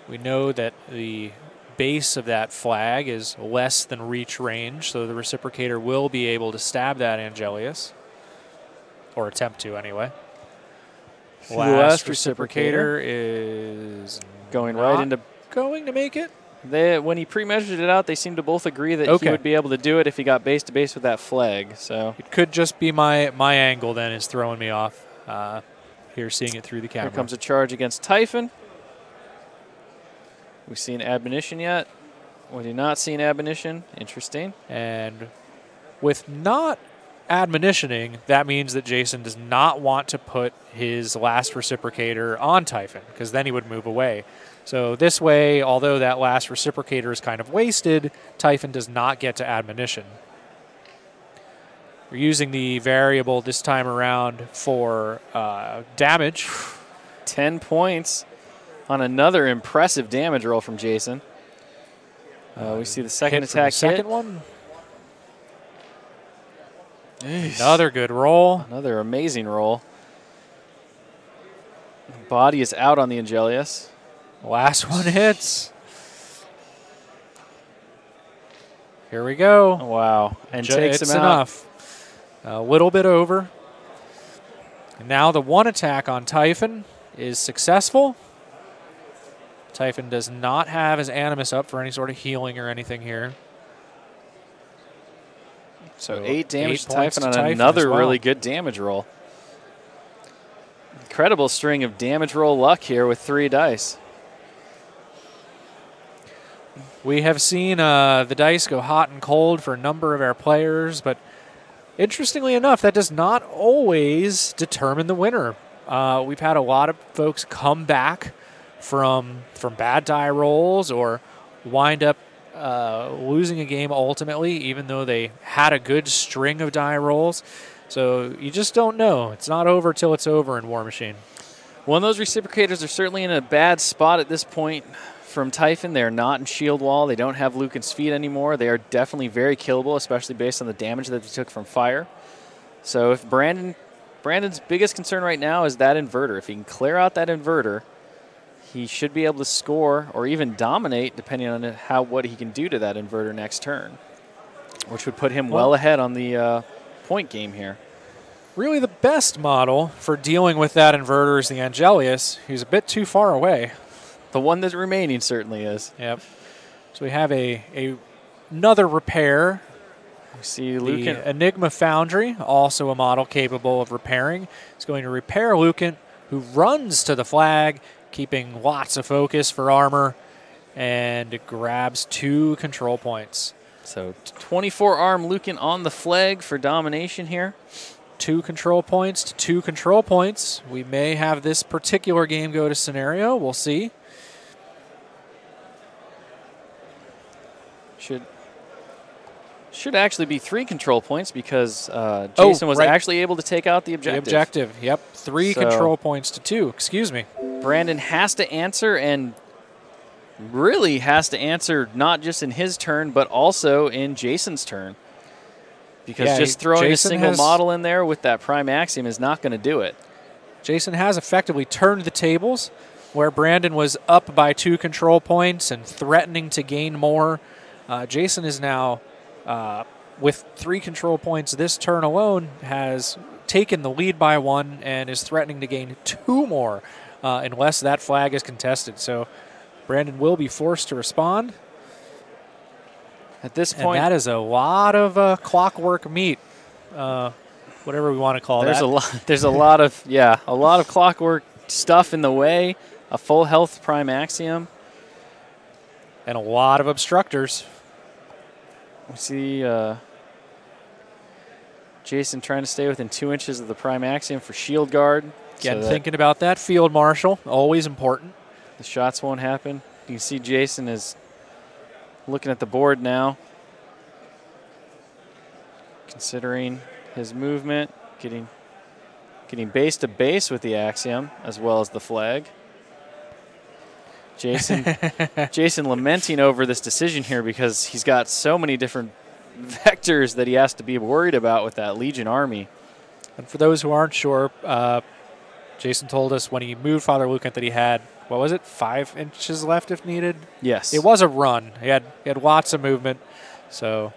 We know that the base of that flag is less than reach range, so the reciprocator will be able to stab that Angelius, or attempt to anyway. Last reciprocator is going right into going to make it. When he pre-measured it out, they seemed to both agree that he would be able to do it if he got base to base with that flag. So it could just be my angle then is throwing me off. Here, seeing it through the camera. Here comes a charge against Typhon. We see an admonition yet? We do not see an admonition. Interesting. And with not admonitioning, that means that Jason does not want to put his last reciprocator on Typhon, because then he would move away. So this way, although that last reciprocator is kind of wasted, Typhon does not get to admonition. We're using the variable this time around for damage. 10 points on another impressive damage roll from Jason. We see the second attack hit. Second one. Another good roll. Another amazing roll. Body is out on the Angelius. Last one hits. Here we go. Wow. And takes him out. Enough. A little bit over. And now the one attack on Typhon is successful. Typhon does not have his Animus up for any sort of healing or anything here. So 8 damage to Typhon on another really good damage roll. Incredible string of damage roll luck here with 3 dice. We have seen the dice go hot and cold for a number of our players, but interestingly enough, that does not always determine the winner. We've had a lot of folks come back from bad die rolls or wind up losing a game ultimately, even though they had a good string of die rolls. So you just don't know. It's not over till it's over in WARMACHINE. Well, those reciprocators are certainly in a bad spot at this point from Typhon. They're not in shield wall. They don't have Lucan's feet anymore. They are definitely very killable, especially based on the damage that they took from fire. So if Brandon's biggest concern right now is that inverter. If he can clear out that inverter, he should be able to score or even dominate, depending on what he can do to that inverter next turn, which would put him well ahead on the point game here. Really the best model for dealing with that inverter is the Angelius, who's a bit too far away. The one that's remaining certainly is. Yep. So we have another repair. We see the Lucan. Enigma Foundry, also a model capable of repairing. It's going to repair Lucan, who runs to the flag, keeping lots of focus for armor, and it grabs 2 control points. So 24 arm Lucan on the flag for domination here. 2 control points to 2 control points. We may have this particular game go to scenario. We'll see. Should actually be 3 control points because Jason was actually able to take out the objective. The objective, yep. 3 control points to 2. Excuse me. Brandon has to answer, and really has to answer not just in his turn, but also in Jason's turn. Because just throwing Jason a single model in there with that prime axiom is not going to do it. Jason has effectively turned the tables, where Brandon was up by 2 control points and threatening to gain more. Jason is now, with 3 control points this turn alone, has taken the lead by 1 and is threatening to gain 2 more unless that flag is contested. So Brandon will be forced to respond. At this point, and that is a lot of clockwork meat, whatever we want to call that. There's a lot of clockwork stuff in the way. A full health prime axiom, and a lot of obstructors. We see Jason trying to stay within 2 inches of the prime axiom for shield guard. Again, thinking about that field marshal, always important. The shots won't happen. You can see Jason is looking at the board now, considering his movement, getting base to base with the axiom as well as the flag. Jason lamenting over this decision here because he's got so many different vectors that he has to be worried about with that Legion army. And for those who aren't sure, Jason told us when he moved Father Lucan that he had, what was it, 5 inches left if needed? Yes. It was a run. He had lots of movement. So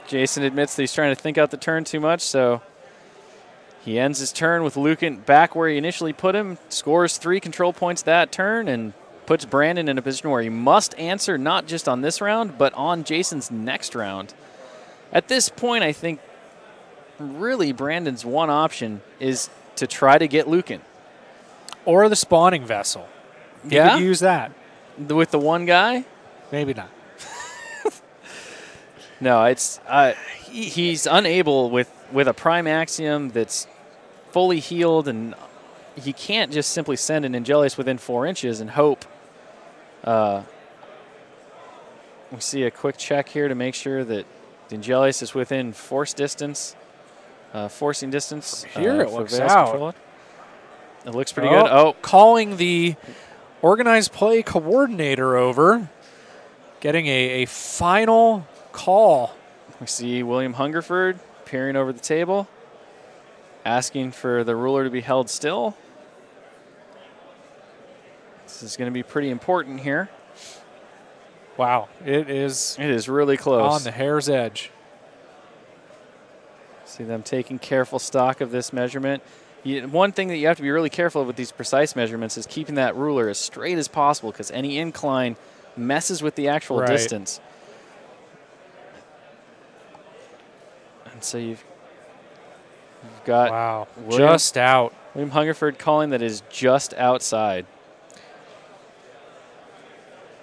Jason admits that he's trying to think out the turn too much, so he ends his turn with Lucan back where he initially put him, scores 3 control points that turn, and puts Brandon in a position where he must answer not just on this round, but on Jason's next round. At this point, I think really Brandon's one option is to try to get Lucan. Or the spawning vessel. You could use that. With the one guy? Maybe not. No, it's he's unable with a prime axiom that's fully healed, and he can't just simply send an Angelius within 4 inches and hope. We see a quick check here to make sure that the Angelius is within forcing distance. Here it looks out. Controller. It looks pretty good. Oh, calling the organized play coordinator over, getting a final call. We see William Hungerford peering over the table, asking for the ruler to be held still. This is going to be pretty important here. Wow, it is really close. On the hair's edge. See them taking careful stock of this measurement. One thing that you have to be really careful of with these precise measurements is keeping that ruler as straight as possible, because any incline messes with the actual distance. And so you've got just out. William Hungerford calling that is just outside.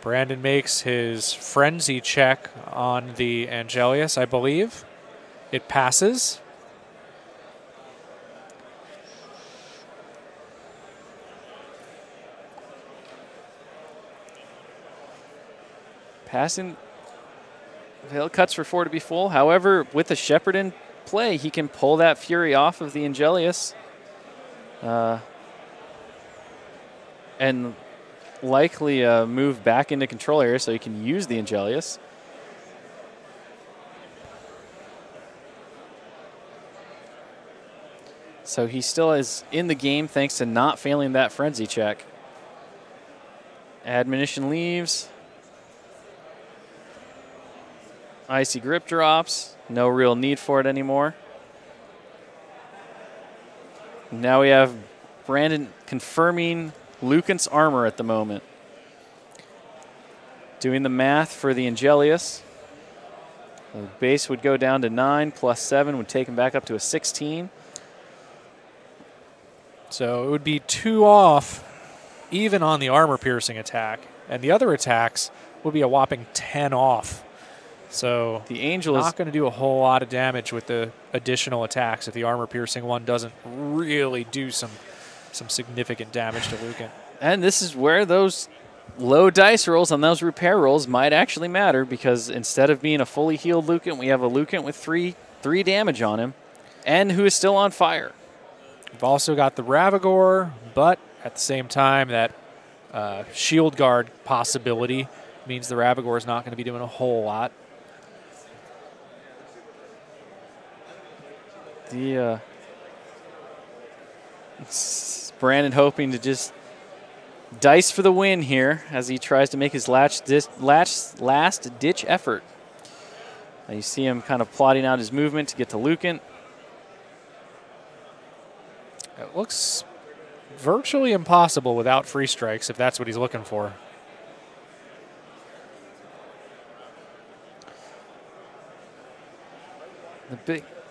Brandon makes his frenzy check on the Angelius, I believe. It passes. Passing. Veil cuts for 4 to be full. However, with the Shepherd in play, he can pull that Fury off of the Angelius. And likely move back into control area so he can use the Angelius. So he still is in the game thanks to not failing that frenzy check. Admonition leaves. Icy grip drops. No real need for it anymore. Now we have Brandon confirming Lucan's armor at the moment. Doing the math for the Angelius. The base would go down to 9 plus 7 would take him back up to a 16. So it would be 2 off even on the armor-piercing attack. And the other attacks would be a whopping 10 off. So the Angel is not going to do a whole lot of damage with the additional attacks if the armor-piercing one doesn't really do some significant damage to Lucan. And this is where those low dice rolls on those repair rolls might actually matter, because instead of being a fully healed Lucan, we have a Lucan with 3 damage on him and who is still on fire. We've also got the Ravagore, but at the same time, that shield guard possibility means the Ravagore is not going to be doing a whole lot. Brandon hoping to just dice for the win here as he tries to make his last-ditch effort. Now you see him kind of plotting out his movement to get to Lucan. It looks virtually impossible without free strikes, if that's what he's looking for.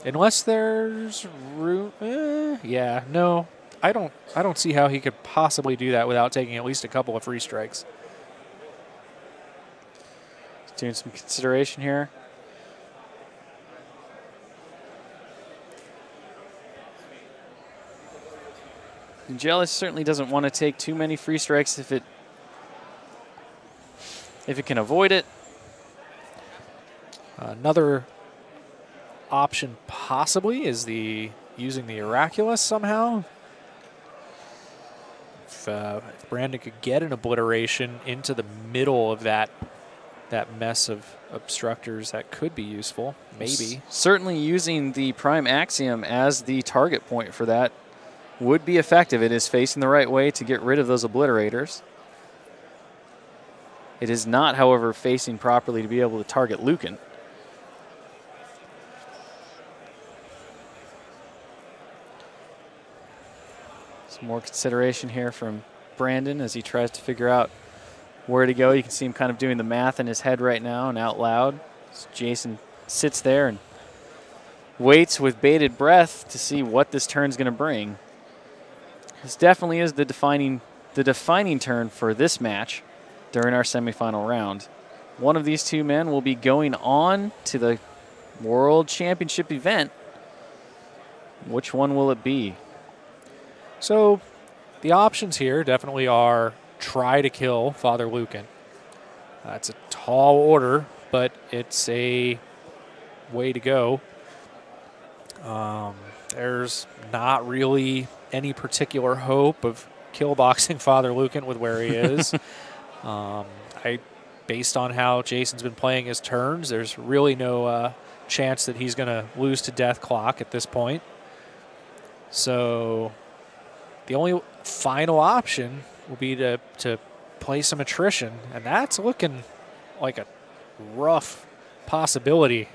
Unless there's room, yeah, no, I don't see how he could possibly do that without taking at least a couple of free strikes. Just doing some consideration here. Angelus certainly doesn't want to take too many free strikes if it can avoid it. Another option possibly is using the Oraculus somehow. If Brandon could get an obliteration into the middle of that mess of obstructors, that could be useful, maybe. Certainly using the Prime Axiom as the target point for that would be effective. It is facing the right way to get rid of those obliterators. It is not, however, facing properly to be able to target Lucan. Some more consideration here from Brandon as he tries to figure out where to go. You can see him kind of doing the math in his head right now and out loud. So Jason sits there and waits with bated breath to see what this turn's going to bring. This definitely is the defining turn for this match during our semifinal round. One of these two men will be going on to the World Championship event. Which one will it be? So the options here definitely are try to kill Father Lucan. It's a tall order, but it's a way to go. There's not really any particular hope of killboxing Father Lucan with where he is. Based on how Jason's been playing his turns, there's really no chance that he's going to lose to Death Clock at this point. So the only final option will be to play some attrition, and that's looking like a rough possibility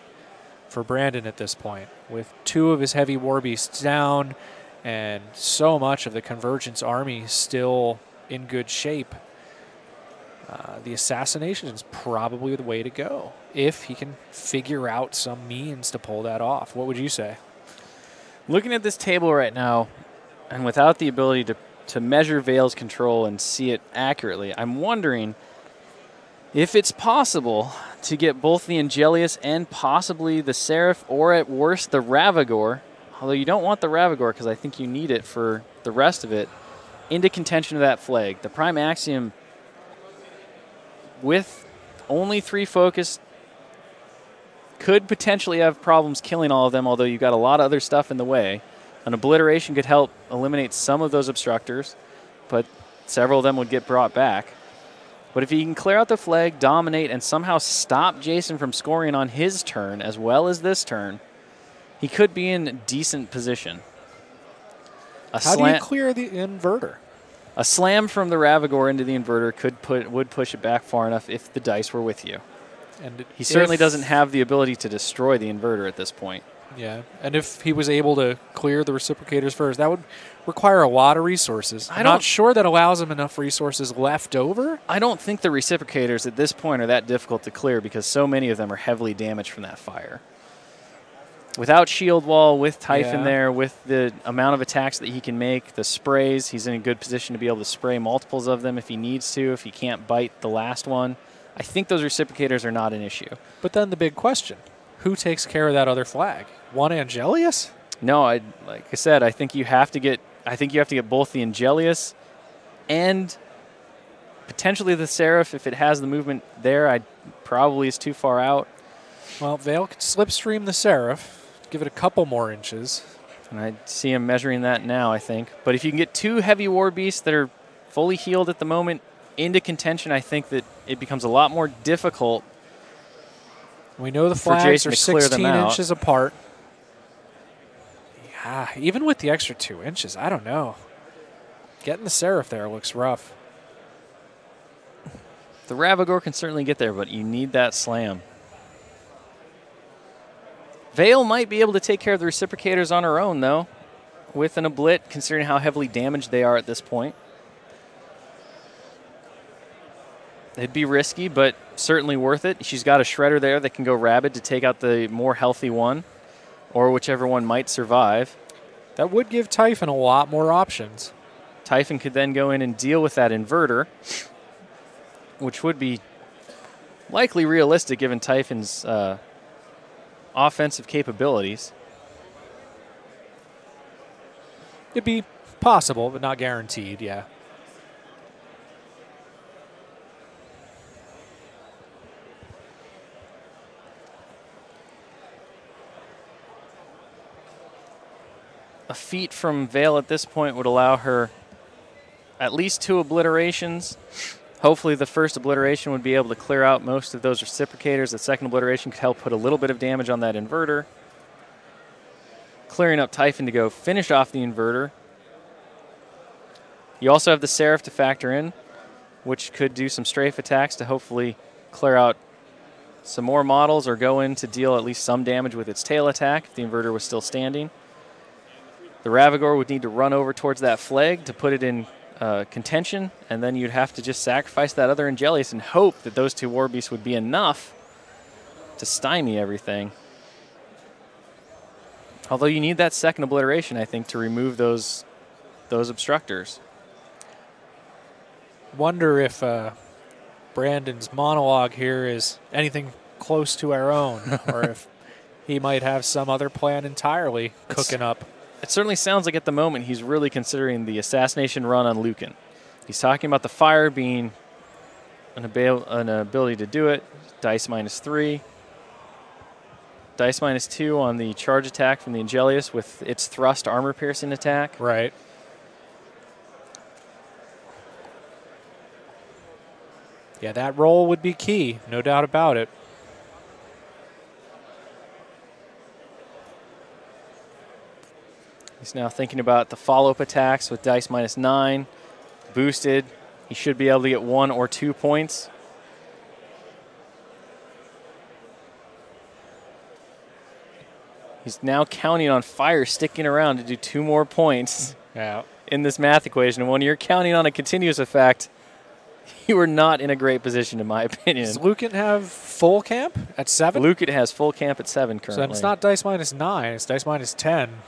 for Brandon at this point. With two of his heavy war beasts down and so much of the Convergence army still in good shape, the assassination is probably the way to go if he can figure out some means to pull that off. What would you say? Looking at this table right now, and without the ability to measure Vale's control and see it accurately, I'm wondering if it's possible to get both the Angelius and possibly the Seraph, or at worst the Ravagore, although you don't want the Ravagore because I think you need it for the rest of it, into contention of that flag. The Prime Axiom, with only 3 focus, could potentially have problems killing all of them, although you've got a lot of other stuff in the way. An obliteration could help eliminate some of those obstructors, but several of them would get brought back. But if he can clear out the flag, dominate, and somehow stop Jason from scoring on his turn as well as this turn, he could be in decent position. How do you clear the inverter? A slam from the Ravagore into the inverter would push it back far enough if the dice were with you. And he certainly doesn't have the ability to destroy the inverter at this point. Yeah, and if he was able to clear the reciprocators first, that would require a lot of resources. I'm not sure that allows him enough resources left over. I don't think the reciprocators at this point are that difficult to clear because so many of them are heavily damaged from that fire. Without shield wall, with Typhon there, with the amount of attacks that he can make, the sprays, he's in a good position to be able to spray multiples of them if he needs to, if he can't bite the last one. I think those reciprocators are not an issue. But then the big question, who takes care of that other flag? One Angelius? No, like I said, I think you have to get both the Angelius and potentially the Seraph if it has the movement there. Probably is too far out. Well, Vale could slipstream the Seraph, give it a couple more inches. And I see him measuring that now, I think. But if you can get 2 heavy war beasts that are fully healed at the moment into contention, I think that it becomes a lot more difficult. We know the flags are 16 inches apart. Yeah, even with the extra 2 inches, I don't know. Getting the Seraph there looks rough. The Ravagore can certainly get there, but you need that slam. Vale might be able to take care of the reciprocators on her own, though, with an oblit, considering how heavily damaged they are at this point. It'd be risky, but certainly worth it. She's got a Shredder there that can go rabid to take out the more healthy one, or whichever one might survive. That would give Typhon a lot more options. Typhon could then go in and deal with that inverter, which would be likely realistic given Typhon's offensive capabilities. It'd be possible, but not guaranteed, yeah. A feat from Vale at this point would allow her at least 2 obliterations. Hopefully the first obliteration would be able to clear out most of those reciprocators. The second obliteration could help put a little bit of damage on that inverter. Clearing up Typhon to go finish off the inverter. You also have the Seraph to factor in, which could do some strafe attacks to hopefully clear out some more models or go in to deal at least some damage with its tail attack if the inverter was still standing. The Ravagore would need to run over towards that flag to put it in contention, and then you'd have to just sacrifice that other Angelius and hope that those 2 War Beasts would be enough to stymie everything. Although you need that second obliteration, I think, to remove those obstructors. Wonder if Brandon's monologue here is anything close to our own, or if he might have some other plan entirely cooking up. It certainly sounds like at the moment he's really considering the assassination run on Lucan. He's talking about the fire being an ability to do it. Dice -3. Dice -2 on the charge attack from the Angelius with its thrust armor piercing attack. Right. Yeah, that roll would be key, no doubt about it. He's now thinking about the follow-up attacks with dice -9. Boosted. He should be able to get 1 or 2 points. He's now counting on fire sticking around to do 2 more points in this math equation. And when you're counting on a continuous effect, you are not in a great position, in my opinion. Does Lucan have full camp at 7? Lucan has full camp at 7 currently. So it's not dice -9, it's dice -10.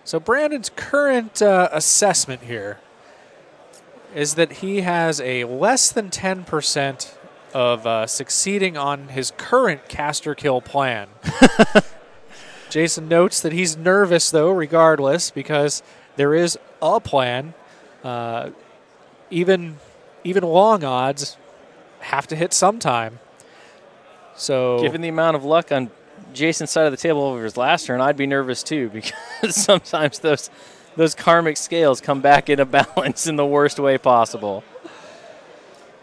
So Brandon's current assessment here is that he has a less than 10% of succeeding on his current caster kill plan. Jason notes that he's nervous, though, regardless, because there is a plan. Even long odds have to hit sometime. So, given the amount of luck on Jason's side of the table over his last turn, I'd be nervous too, because sometimes those karmic scales come back into balance in the worst way possible.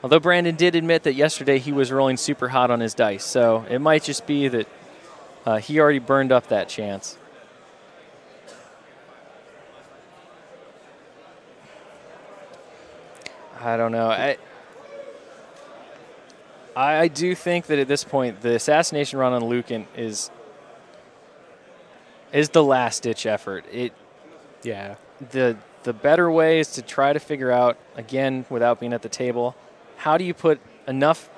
Although Brandon did admit that yesterday he was rolling super hot on his dice, so it might just be that he already burned up that chance. I don't know. I do think that at this point, the assassination run on Lucan is the last-ditch effort. The better way is to try to figure out, again, without being at the table, how do you put enough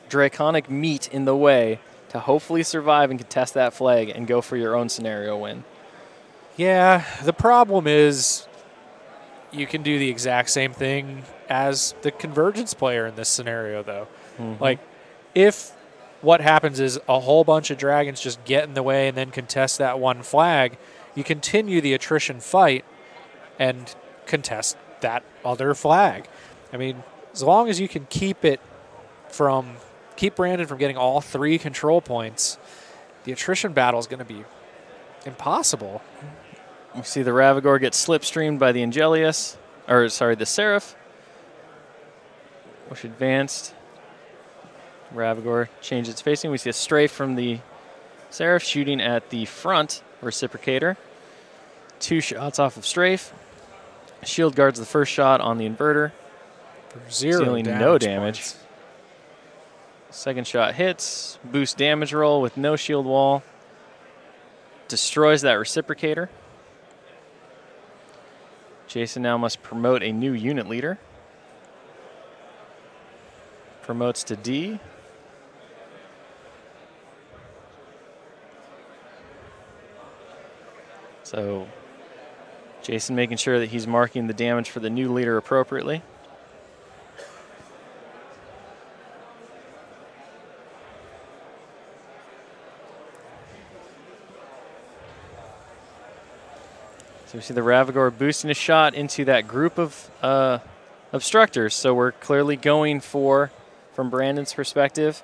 draconic meat in the way to hopefully survive and contest that flag and go for your own scenario win? Yeah, the problem is you can do the exact same thing as the Convergence player in this scenario, though. Mm-hmm. Like, if what happens is a whole bunch of dragons just get in the way and then contest that one flag, you continue the attrition fight and contest that other flag. I mean, as long as you can keep Brandon from getting all 3 control points, the attrition battle is going to be impossible. We see the Ravagore get slipstreamed by the Angelius, or sorry, the Seraph, which advanced. Ravagore changed its facing. We see a strafe from the Seraph shooting at the front reciprocator. 2 shots off of strafe. Shield guards the first shot on the inverter. For 0 dealing no damage. Second shot hits. Boost damage roll with no shield wall. Destroys that reciprocator. Jason now must promote a new unit leader. Promotes to D. So Jason making sure that he's marking the damage for the new leader appropriately. So we see the Ravagore boosting a shot into that group of obstructors. So we're clearly going for, from Brandon's perspective,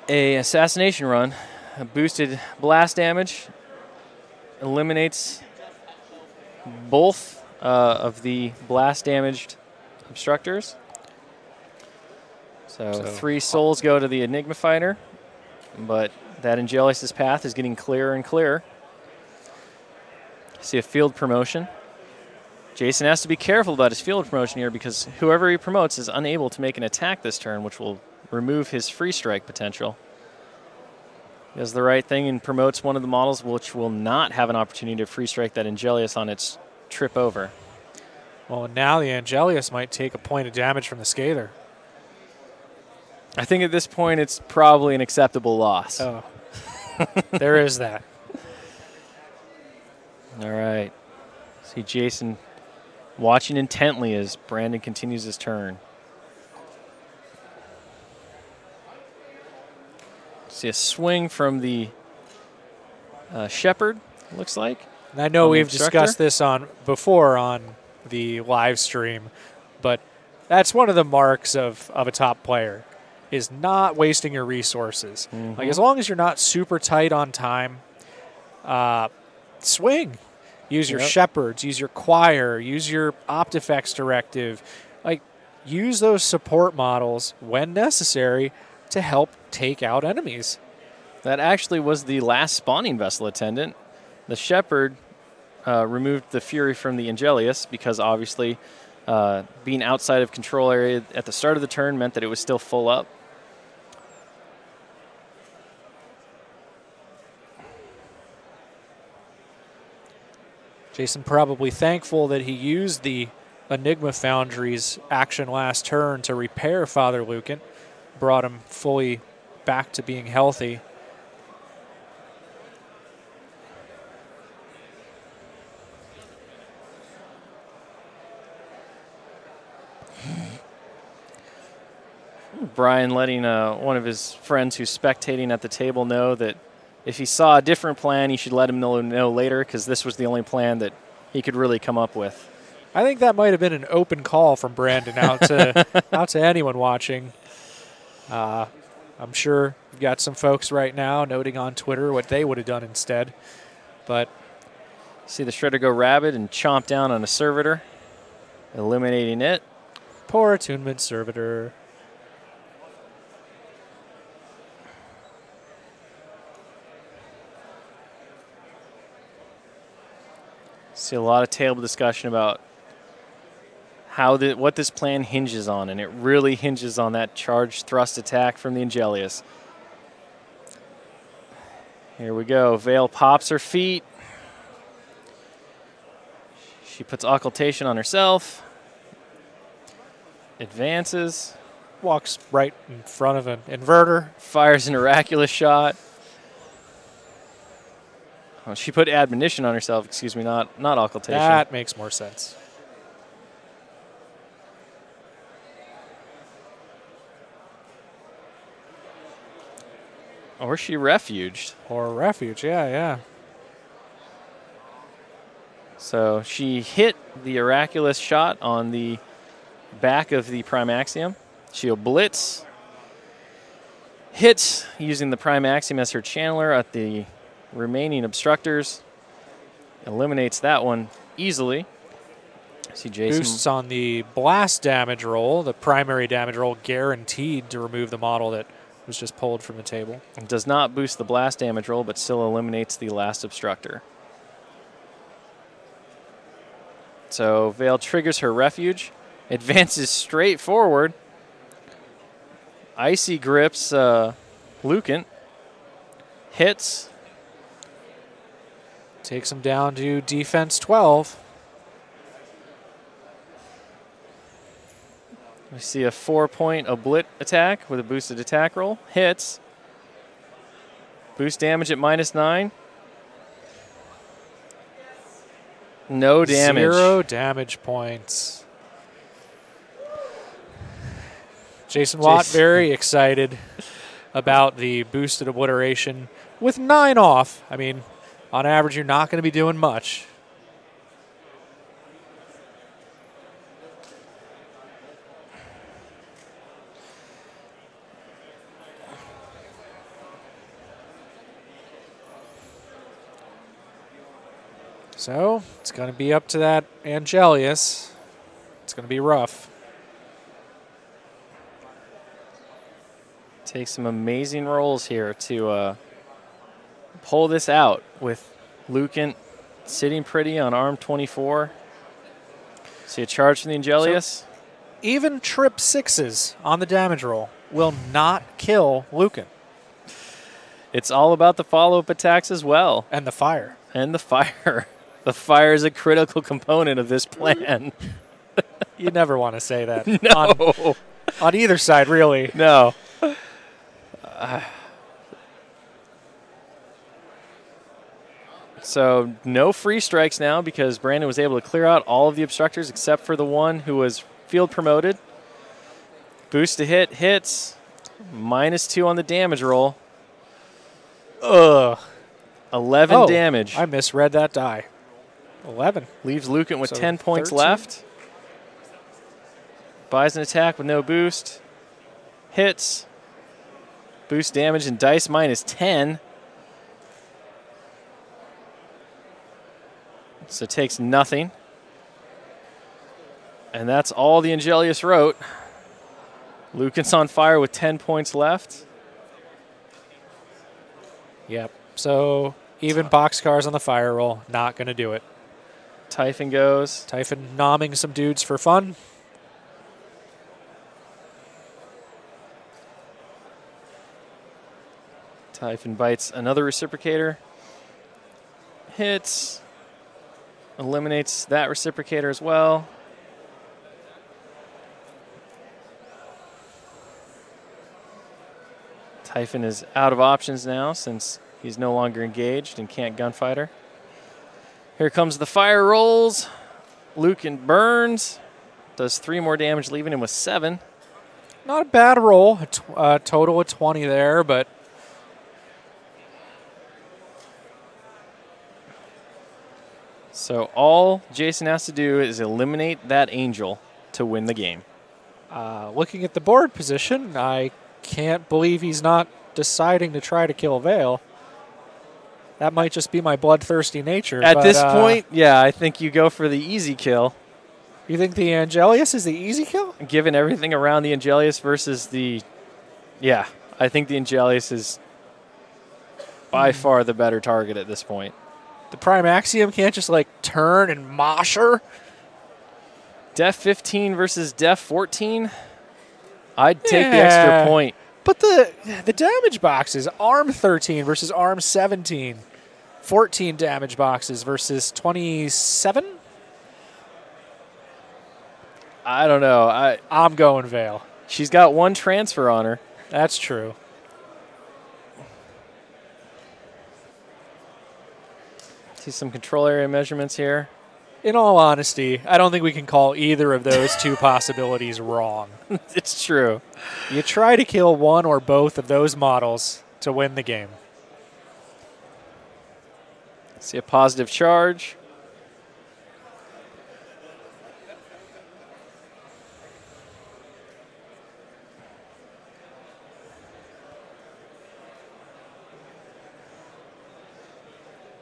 a assassination run. A boosted blast damage eliminates both of the blast damaged obstructors. So 3 souls go to the Enigma fighter, but that Angelius' path is getting clearer and clearer. See a field promotion. Jason has to be careful about his field promotion here because whoever he promotes is unable to make an attack this turn, which will remove his free strike potential. He does the right thing and promotes one of the models which will not have an opportunity to free strike that Angelius on its trip over. Well, now the Angelius might take a point of damage from the Scather. I think at this point it's probably an acceptable loss. Oh, there is that. All right. See Jason watching intently as Brandon continues his turn. See a swing from the Shepherd, looks like. And I know we've discussed this before on the live stream, but that's one of the marks of a top player, is not wasting your resources. Mm-hmm. Like, as long as you're not super tight on time, swing. Use your Shepherds, use your Choir, use your Optifex Directive. Like, use those support models when necessary to help take out enemies. That actually was the last spawning vessel attendant. The Shepherd removed the Fury from the Angelius because obviously being outside of control area at the start of the turn meant that it was still full up. Jason probably thankful that he used the Enigma Foundry's action last turn to repair Father Lucan, brought him fully back to being healthy. Brian letting one of his friends who's spectating at the table know that if he saw a different plan, he should let him know later because this was the only plan that he could really come up with. I think that might have been an open call from Brandon out to anyone watching. I'm sure we've got some folks right now noting on Twitter what they would have done instead. But see the Shredder go rabid and chomp down on a Servitor, eliminating it. Poor attunement Servitor. See a lot of table discussion about what this plan hinges on, and it really hinges on that charged thrust attack from the Angelius. Here we go. Vale pops her feet. She puts Occultation on herself. Advances. Walks right in front of an inverter. Fires an Oraculous shot. Oh, she put Admonition on herself, excuse me, not Occultation. That makes more sense. Or she refuged. Or refuge, yeah. So she hit the Oraculous shot on the back of the Prime Axiom. She'll blitz. Hits using the Prime Axiom as her channeler at the remaining obstructors. Eliminates that one easily. See Jason. Boosts on the blast damage roll, the primary damage roll guaranteed to remove the model that was just pulled from the table. It does not boost the blast damage roll, but still eliminates the last obstructor. So Vale triggers her refuge, advances straight forward. Icy grips Lucan, hits. Takes him down to defense 12. We see a 4-point oblit attack with a boosted attack roll. Hits. Boost damage at -9. No damage. 0 damage points. Jason Watt very excited about the boosted obliteration with 9 off. I mean, On average, you're not going to be doing much. So it's going to be up to that Angelius. It's going to be rough. Take some amazing rolls here to pull this out with Lucan sitting pretty on arm 24. See a charge from the Angelius. So even trip 6s on the damage roll will not kill Lucan. It's all about the follow-up attacks as well. And the fire. And the fire. The fire is a critical component of this plan. You never want to say that. No. On either side, really. No. So no free strikes now because Brandon was able to clear out all of the obstructors except for the one who was field promoted. Boost to hit, hits. -2 on the damage roll. Ugh. 11 damage. I misread that die. 11. Leaves Lucan with So 10 points 13? left. Buys an attack with no boost. Hits. Boost damage and dice -10. So takes nothing. And that's all the Angelius wrote. Lucan's on fire with 10 points left. Yep. So even boxcars on the fire roll, not going to do it. Typhon goes. Typhon nomming some dudes for fun. Typhon bites another reciprocator. Hits. Eliminates that reciprocator as well. Typhon is out of options now since he's no longer engaged and can't gunfighter. Here comes the fire rolls. Lucan burns. Does 3 more damage, leaving him with 7. Not a bad roll. A total of 20 there, but so all Jason has to do is eliminate that angel to win the game. looking at the board position, I can't believe he's not deciding to try to kill Vale. That might just be my bloodthirsty nature. At this point, yeah, I think you go for the easy kill. You think the Angelius is the easy kill? Given everything around the Angelius versus the... Yeah, I think the Angelius is by far the better target at this point. The Prime Axiom can't just, like, turn and mosh her? Def 15 versus Def 14? I'd take the extra point. But the damage boxes, Arm 13 versus Arm 17. 14 damage boxes versus 27? I don't know. I'm going Vale. She's got one transfer on her. That's true. See some control area measurements here. In all honesty, I don't think we can call either of those two possibilities wrong. It's true. You try to kill one or both of those models to win the game. See a positive charge.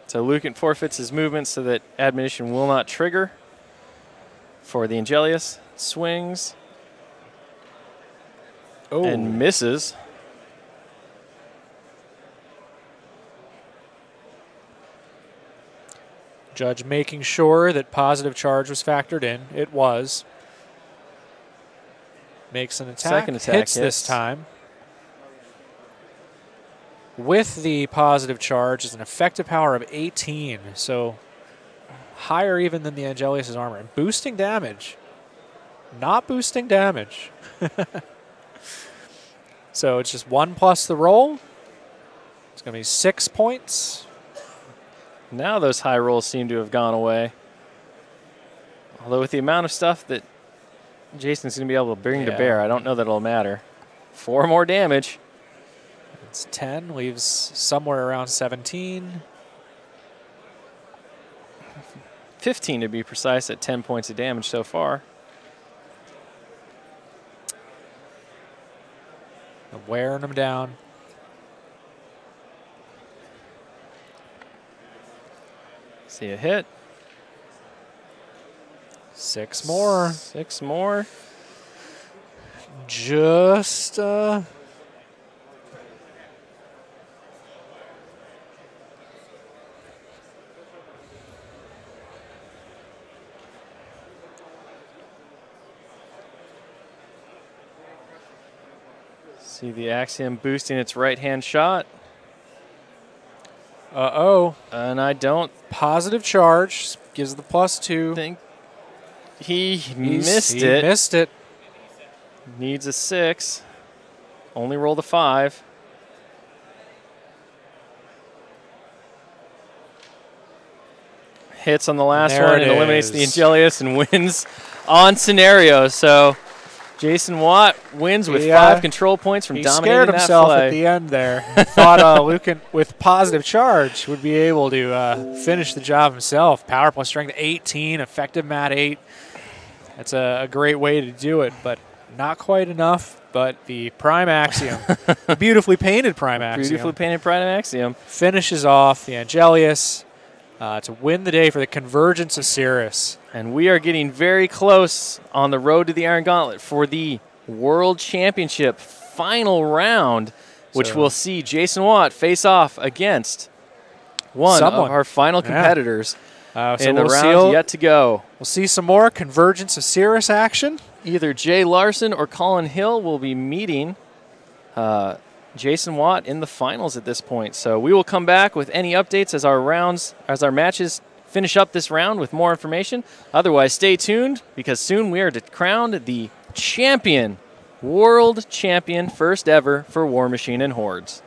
So Lucan forfeits his movement so that admonition will not trigger for the Angelius. Swings. Oh. And misses. Judge making sure that positive charge was factored in. It was. Makes an attack. Second attack hits this time. With the positive charge is an effective power of 18, so higher even than the Angelius' armor. And boosting damage. Not boosting damage. So it's just 1 plus the roll. It's going to be 6 points. Now those high rolls seem to have gone away. Although with the amount of stuff that Jason's going to be able to bring to bear, I don't know that it'll matter. 4 more damage. It's 10, leaves somewhere around 17. 15 to be precise, at 10 points of damage so far. Wearing them down. See a hit. 6 more. 6 more. Just See the Axiom boosting its right-hand shot. uh-oh. And I don't Positive charge gives the +2. think he missed it. He missed it. Needs a 6. Only rolled a 5. Hits on the last There one it and eliminates the is. Angelius and wins on scenario. So Jason Watt wins with 5 control points from He dominating scared that himself play. at the end there. Thought Lucan with positive charge would be able to finish the job himself. Power plus strength 18, effective mat 8. That's a great way to do it, but not quite enough. But the Prime Axiom, beautifully painted Prime Axiom, Beautifully painted Prime Axiom. finishes off the Angelius to win the day for the Convergence of Cirrus. And we are getting very close on the road to the Iron Gauntlet for the World Championship final round, which So- will see Jason Watt face off against one of our final competitors in the round yet to go. We'll see some more Convergence of Cirrus action. Either Jay Larson or Colin Hill will be meeting Jason Watt in the finals at this point. So we will come back with any updates as our matches finish up this round with more information. Otherwise, stay tuned because soon we are crowned the champion, world champion, first ever for War Machine and Hordes.